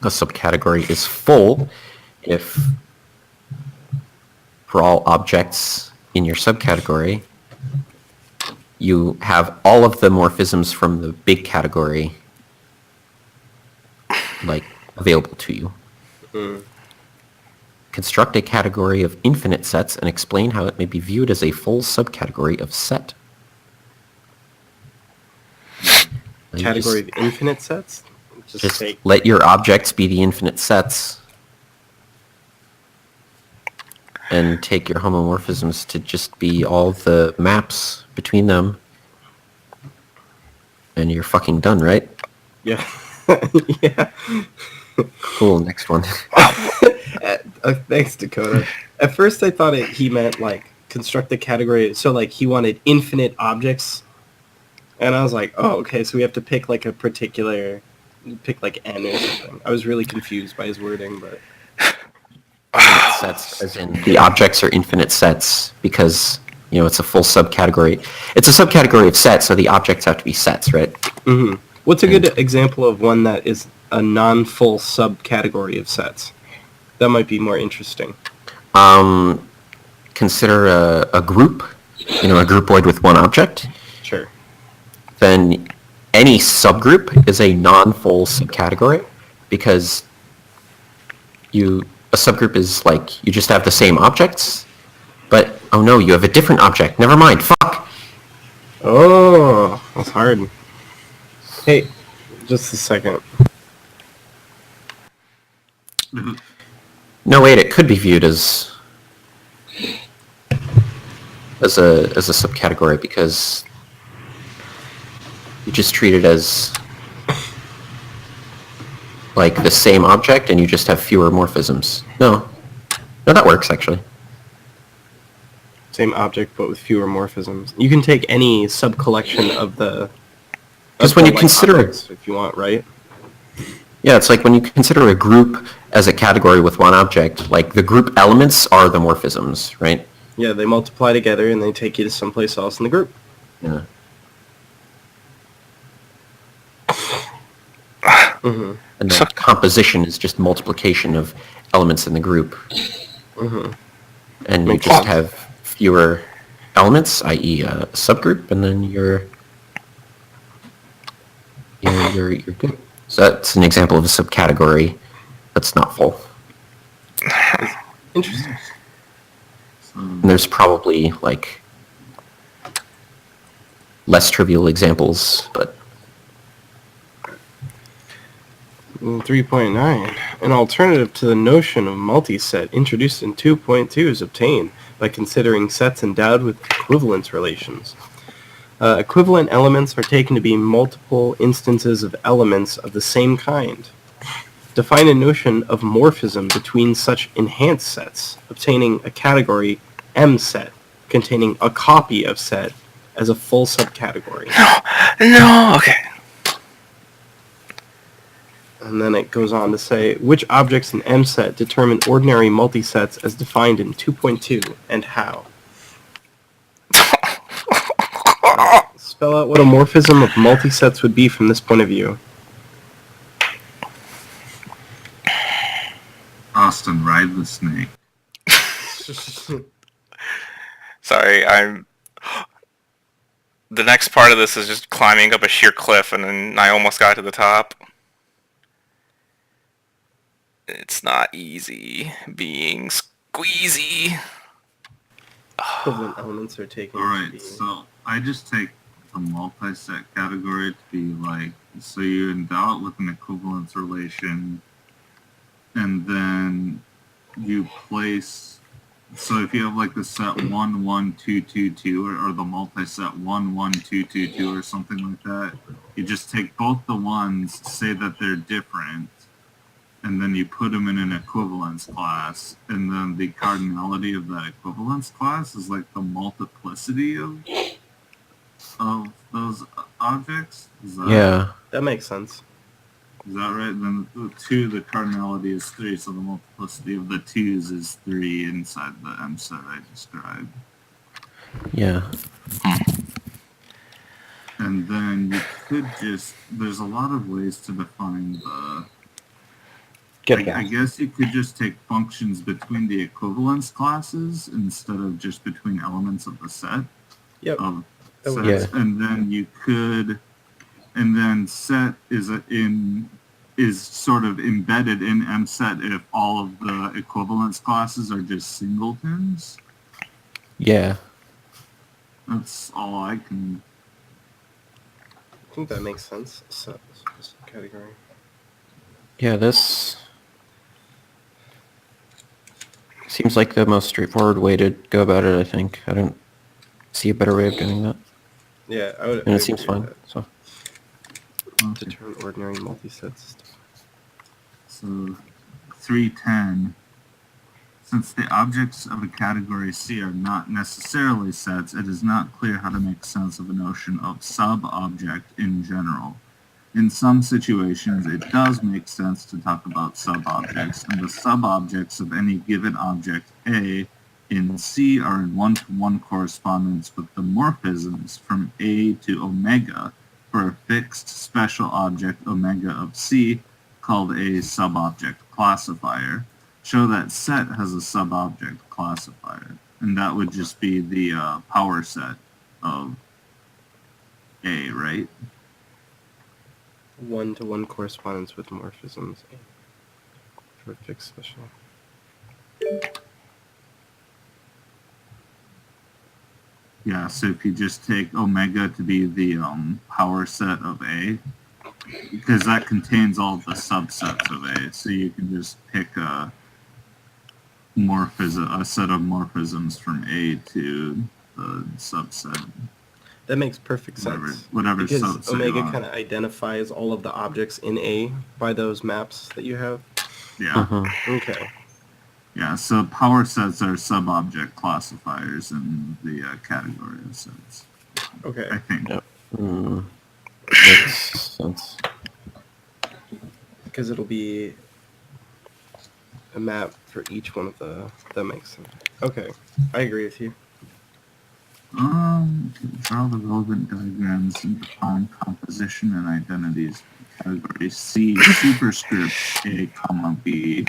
A subcategory is full if for all objects in your subcategory, you have all of the morphisms from the big category like available to you. Construct a category of infinite sets and explain how it may be viewed as a full subcategory of set. Category of infinite sets? Just let your objects be the infinite sets and take your homomorphisms to just be all the maps between them, and you're fucking done, right? Yeah. Yeah. Cool, next one. Thanks, Dakota. At first I thought he meant like construct the category, so like he wanted infinite objects. And I was like, oh, okay, so we have to pick like a particular, pick like N or something. I was really confused by his wording, but... Sets, as in the objects are infinite sets because, you know, it's a full subcategory. It's a subcategory of sets, so the objects have to be sets, right? Mm-hmm. What's a good example of one that is a non-full subcategory of sets? That might be more interesting. Consider a group, you know, a groupoid with one object. Sure. Then any subgroup is a non-full subcategory because a subgroup is like you just have the same objects, but oh no, you have a different object. Never mind. Fuck. Oh, that's hard. Hey, just a second. No, wait. It could be viewed as a subcategory because you just treat it as like the same object and you just have fewer morphisms. No, that works actually. Same object, but with fewer morphisms. You can take any sub-collection of the... Because when you consider objects, if you want, right? Yeah, it's like when you consider a group as a category with one object, like the group elements are the morphisms, right? Yeah, they multiply together and they take you to someplace else in the group. Yeah. Mm-hmm. And the composition is just multiplication of elements in the group. Mm-hmm. And you Makes just sense. have fewer elements, i.e. a subgroup, and then you're good. So that's an example of a subcategory that's not full. Interesting. And there's probably like less trivial examples, but 3.9. An alternative to the notion of multiset introduced in 2.2 is obtained by considering sets endowed with equivalence relations. Equivalent elements are taken to be multiple instances of elements of the same kind. Define a notion of morphism between such enhanced sets, obtaining a category M set containing a copy of set as a full subcategory. No, okay. And then it goes on to say, which objects in M set determine ordinary multisets as defined in 2.2 and how? Spell out what a morphism of multisets would be from this point of view. Austin, ride the snake. Sorry, I'm... the next part of this is just climbing up a sheer cliff, and then I almost got to the top. It's not easy being squeezy. Equivalent elements are taken. Alright, so I just take the multi-set category to be like, so you endow it with an equivalence relation, and then you place, so if you have like the set 1, 1, 2, 2, 2, or the multi-set 1, 1, 2, 2, 2, or something like that, you just take both the ones, say that they're different, and then you put them in an equivalence class, and then the cardinality of that equivalence class is like the multiplicity of those objects. Yeah. That makes sense. Is that right? Then the 2, the cardinality is 3, so the multiplicity of the 2's is 3 inside the M set I described. Yeah. And then you could just, there's a lot of ways to define the, I guess you could just take functions between the equivalence classes instead of just between elements of the set. Yep. Of That sets. works. And then you could, and then set is sort of embedded in MSet if all of the equivalence classes are just singletons. Yeah. That's all I can. I think that makes sense. So, category. Yeah, this seems like the most straightforward way to go about it, I think. I don't see a better way of doing that. Yeah, I would. And it seems fine, so. Determine ordinary multi-sets. So 310. Since the objects of a category C are not necessarily sets, it is not clear how to make sense of a notion of sub-object in general. In some situations, it does make sense to talk about sub-objects, and the sub-objects of any given object A in C are in one-to-one correspondence with the morphisms from A to omega for a fixed special object omega of C called a sub-object classifier. Show that set has a sub-object classifier, and that would just be the power set of A, right? One-to-one correspondence with morphisms for a fixed special. Yeah, so if you just take omega to be the power set of A, because that contains all the subsets of A, so you can just pick a set of morphisms from A to the subset. That makes perfect sense. Whatever because subset omega you want. kind of identifies all of the objects in A by those maps that you have. Yeah. Okay. Yeah, so power sets are sub-object classifiers in the category of sets. Okay. I think. Yep. Makes sense. Because it'll be a map for each one of the. That makes sense. Okay, I agree with you. Draw the relevant diagrams and define composition and identities. Category C, superscript A, comma B.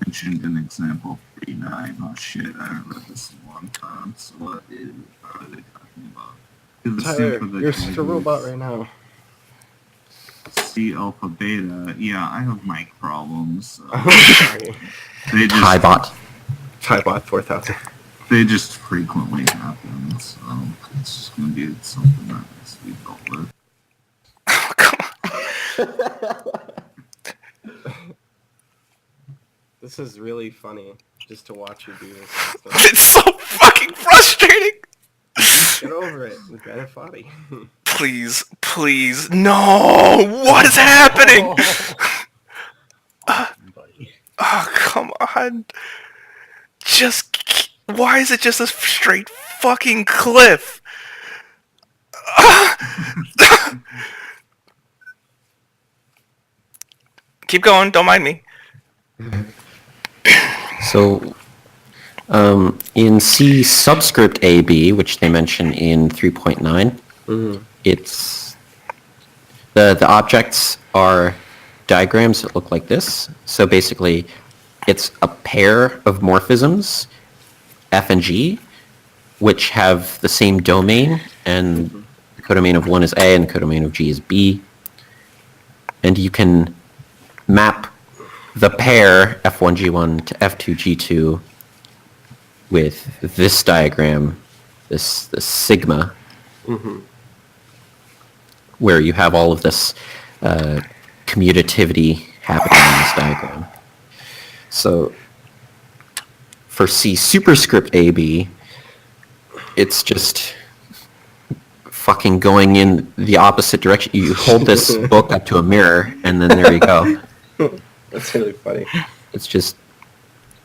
Mentioned in example 39. Oh shit, I haven't read this in a long time. So what are they talking about? Tyler, you're such a robot right now. C alpha beta. Yeah, I have mic problems. So Sorry. they just Highbot. Tybot 4000. they just frequently happen. So it's just gonna be something that needs to be dealt with. Oh, come on. This is really funny, just to watch you do this. It's so fucking frustrating. Get over it with Benefati. Please, please, no! What is happening? Oh, come on. Why is it just a straight fucking cliff? Keep going, don't mind me. So, in C subscript AB, which they mention in 3.9, it's the objects are diagrams that look like this. So basically, it's a pair of morphisms, F and G, which have the same domain and codomain of 1 is A and the codomain of G is B. And you can map the pair F1G1 to F2G2 with this diagram, this sigma, where you have all of this commutativity happening in this diagram. So for C superscript AB, it's just fucking going in the opposite direction. You hold this book up to a mirror, and then there you go. That's really funny. It's just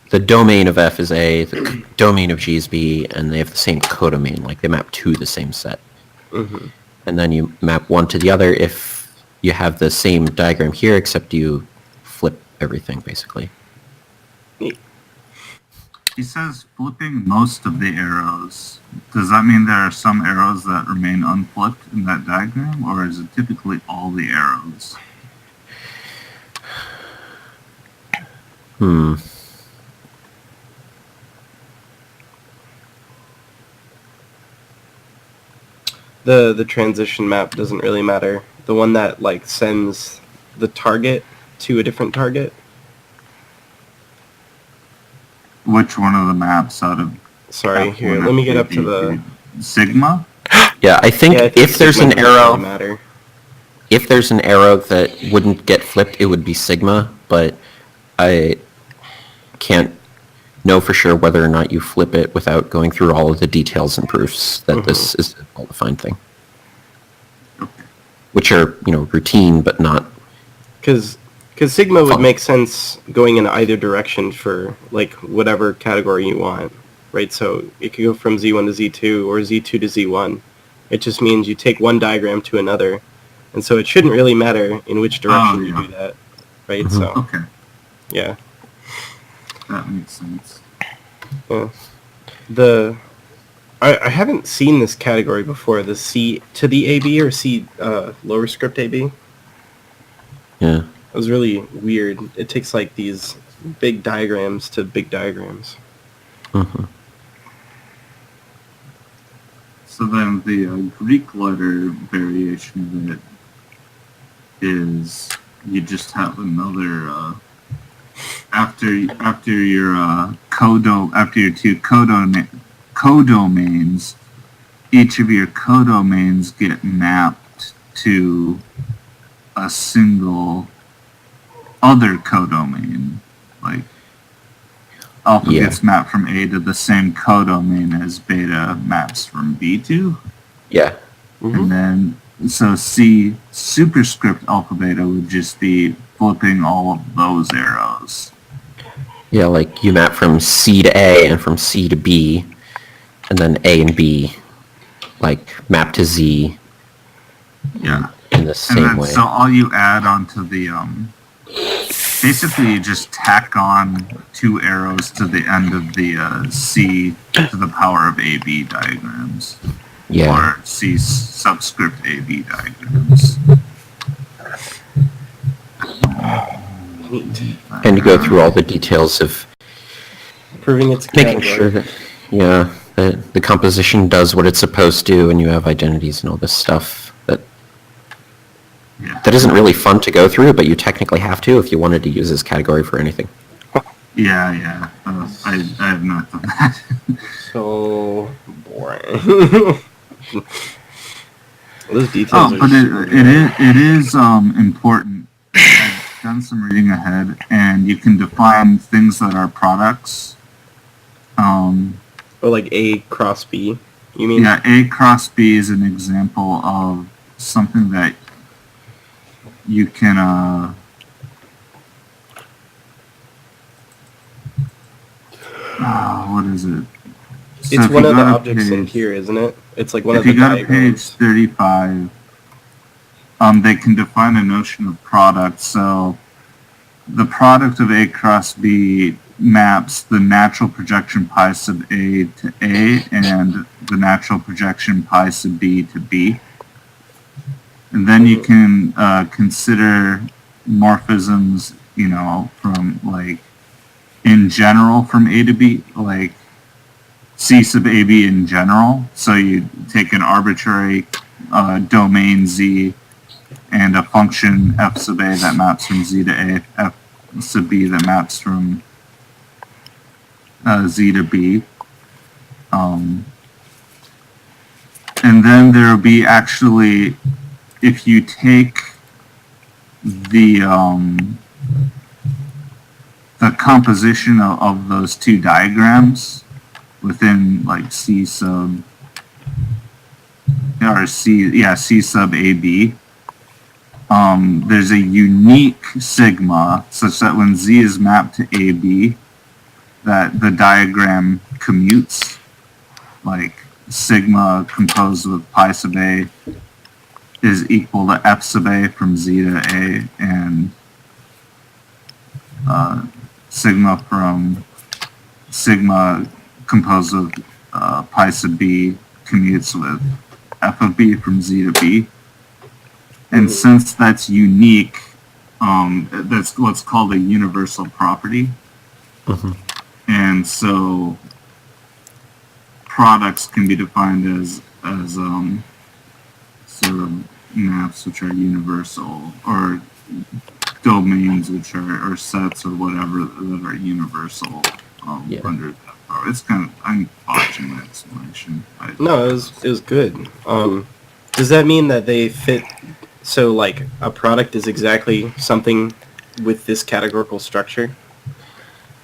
the domain of F is A, the domain of G is B, and they have the same codomain, like they map to the same set. And then you map one to the other if you have the same diagram here, except you flip everything, basically. He says flipping most of the arrows. Does that mean there are some arrows that remain unflipped in that diagram, or is it typically all the arrows? The transition map doesn't really matter. The one that like sends the target to a different target. Which one of the maps out of... Sorry, here, let me get up to the... Sigma? Yeah, I think if there's Sigma an doesn't really arrow, matter. if there's an arrow that wouldn't get flipped, it would be sigma, but I can't know for sure whether or not you flip it without going through all of the details and proofs that this is a well-defined thing. Okay. Which are, routine, but not... Because Sigma would make sense going in either direction for like whatever category you want, right? So it could go from Z1 to Z2 or Z2 to Z1. It just means you take one diagram to another. And so it shouldn't really matter in which direction you do that, right? So, Okay, yeah. that makes sense. Yeah. I haven't seen this category before, the C to the AB or C lower script AB. Yeah. It was really weird. It takes like these big diagrams to big diagrams. So then the Greek letter variation of it is you just have another after your two codomains, each of your codomains get mapped to a single other codomain. Like alpha gets mapped from A to the same codomain as beta maps from B to. Yeah. And then, so C superscript alpha beta would just be flipping all of those arrows. Yeah, like you map from C to A and from C to B, and then A and B, like map to Z. Yeah. In the same way. So all you add onto the, basically you just tack on two arrows to the end of the C to the power of AB diagrams. Yeah. Or C subscript AB diagrams. And you go through all the details of Proving it's a making category. sure that, that the composition does what it's supposed to, and you have identities and all this stuff that isn't really fun to go through, but you technically have to if you wanted to use this category for anything. Yeah. I have not done that. So boring. Those details are But super it is important. I've done some reading ahead, and you can define things that are products. Or like A cross B, you mean? Yeah, A cross B is an example of something that you can, what is it? So It's if one you of the go to objects in page- here, isn't it? It's like one If of the you go to page diagrams. 35, they can define a notion of product. So the product of A cross B maps the natural projection pi sub A to A and the natural projection pi sub B to B. And then you can consider morphisms, from like in general from A to B, like C sub AB in general. So you take an arbitrary domain Z and a function f sub a that maps from Z to A, f sub b that maps from Z to B. And then there will be actually, if you take the composition of those two diagrams within like C sub C sub AB, there's a unique sigma such that when Z is mapped to AB, that the diagram commutes, like sigma composed with pi sub A is equal to f sub A from Z to A, and sigma composed with pi sub B commutes with f of B from Z to B. And since that's unique, that's what's called a universal property. Mm-hmm. And so products can be defined as sort of maps which are universal, or domains which are sets or whatever that are universal under that power. It's kind of, I'm botching the explanation. No, it was good. Does that mean that they fit? So, like, a product is exactly something with this categorical structure?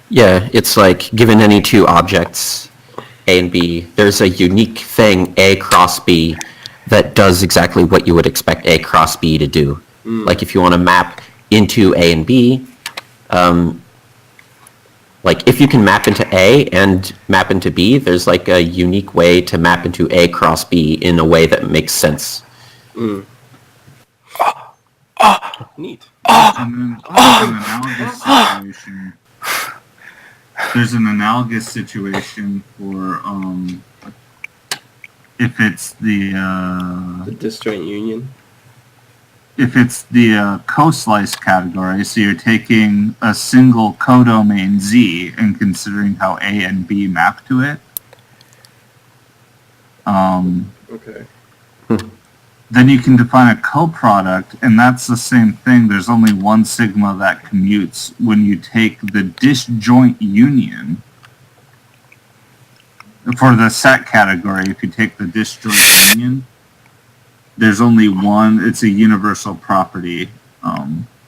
Yeah, it's like given any two objects, A and B, there's a unique thing, A cross B, that does exactly what you would expect A cross B to do. Like if you want to map into A and B, like if you can map into A and map into B, there's like a unique way to map into A cross B in a way that makes sense. Neat. And then there's an analogous situation for if it's the disjoint union. If it's the co-slice category, so you're taking a single codomain Z and considering how A and B map to it. Okay. Then you can define a coproduct, and that's the same thing. There's only one sigma that commutes when you take the disjoint union. For the set category, if you take the disjoint union, there's only one. It's a universal property.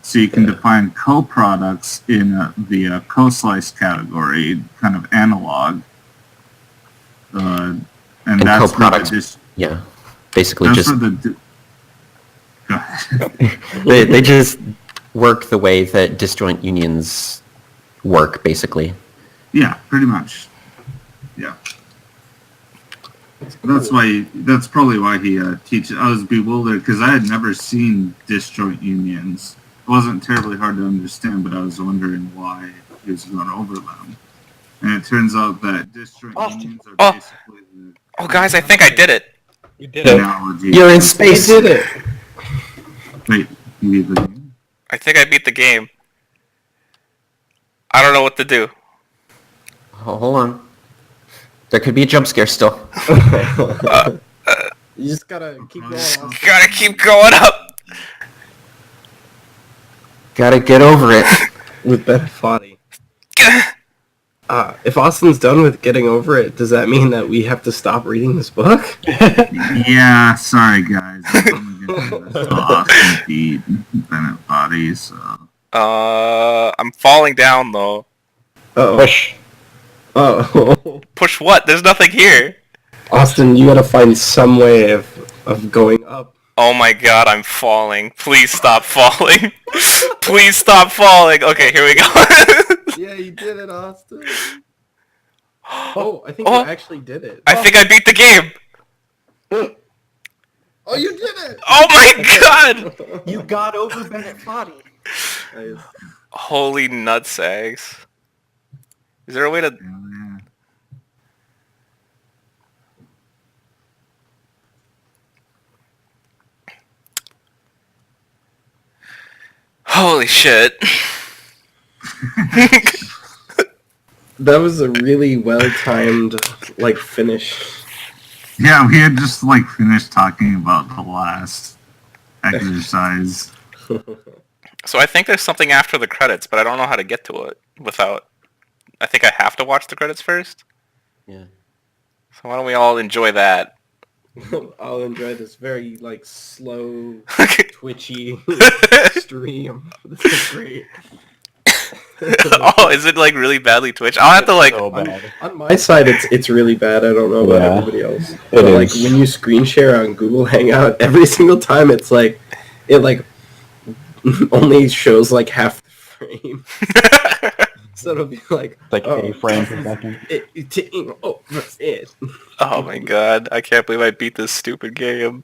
So you can define coproducts in the co-slice category, kind of analog. And that's coproducts, yeah. Basically that's just... Go ahead. they just work the way that disjoint unions work, basically. Yeah, pretty much. Yeah. That's why. That's probably why he teaches. I was bewildered because I had never seen disjoint unions. It wasn't terribly hard to understand, but I was wondering why he was going over them. And it turns out that disjoint unions are basically the... Oh, guys, I think I did it. You did it. Analogy. You're in space! You did it! Wait, you beat the game? I think I beat the game. I don't know what to do. Oh, hold on. There could be a jump scare still. You just gotta keep going. Gotta keep going up. Gotta get over it. With Ben Foddy. If Austin's done with getting over it, does that mean that we have to stop reading this book? Yeah, sorry guys. I'm gonna get Austin beat Bennett Body, so... I'm falling down though. Uh-oh. Push. Oh. Push what? There's nothing here. Austin, you gotta find some way of going up. Oh my god, I'm falling. Please stop falling. Please stop falling. Okay, here we go. Yeah, you did it, Austin. Oh, I think you actually did it. I think I beat the game. Oh, you did it! Oh my god! You got over Bennett Body. Nice. Holy nutsags. Is there a way to... Yeah. Holy shit. That was a really well-timed, like, finish. Yeah, we had just like finished talking about the last exercise. So I think there's something after the credits, but I don't know how to get to it without. I think I have to watch the credits first. Yeah. So why don't we all enjoy that? I'll enjoy this very like slow, twitchy stream. This is great. Oh, is it like really badly twitched? I'll have to like. So bad. On my side, it's really bad. I don't know about Yeah, everybody else. it But like is. when you screen share on Google Hangout, every single time it like only shows like half the frame. So it'll be like Like a frame per second. Oh, that's it. Oh my god! I can't believe I beat this stupid game.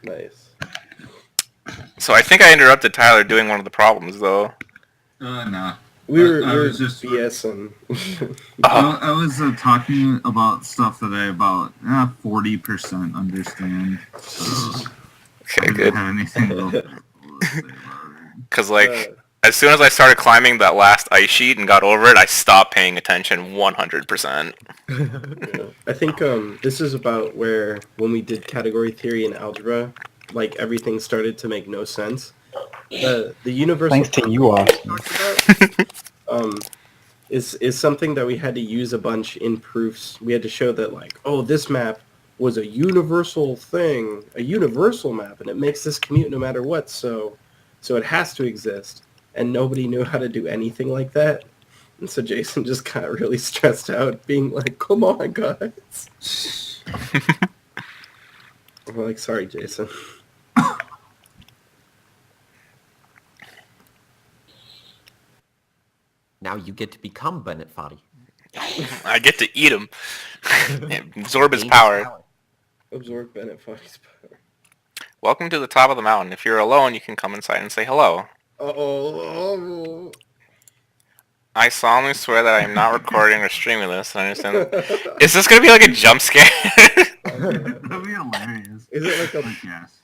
Nice. So I think I interrupted Tyler doing one of the problems though. No. We were I was just BSing. I was talking about stuff that I about 40% understand. So Okay, I didn't good. have anything to say about it. Because like, as soon as I started climbing that last ice sheet and got over it, I stopped paying attention 100%. Yeah. I think this is about where when we did category theory and algebra, like everything started to make no sense. The universal Thanks to you, Austin. Is something that we had to use a bunch in proofs. We had to show that like, oh, this map was a universal thing, a universal map, and it makes this commute no matter what. So it has to exist, and nobody knew how to do anything like that. And so Jason just got really stressed out, being like, "Come on, guys." We're like, "Sorry, Jason." Now you get to become Bennett Foddy. I get to eat him. Absorb his power. Absorb Bennett Foddy's power. Welcome to the top of the mountain. If you're alone, you can come inside and say hello. Oh. I solemnly swear that I am not recording or streaming this. And I understand. Is this gonna be like a jump scare? That'd be hilarious. Is it like a Yes.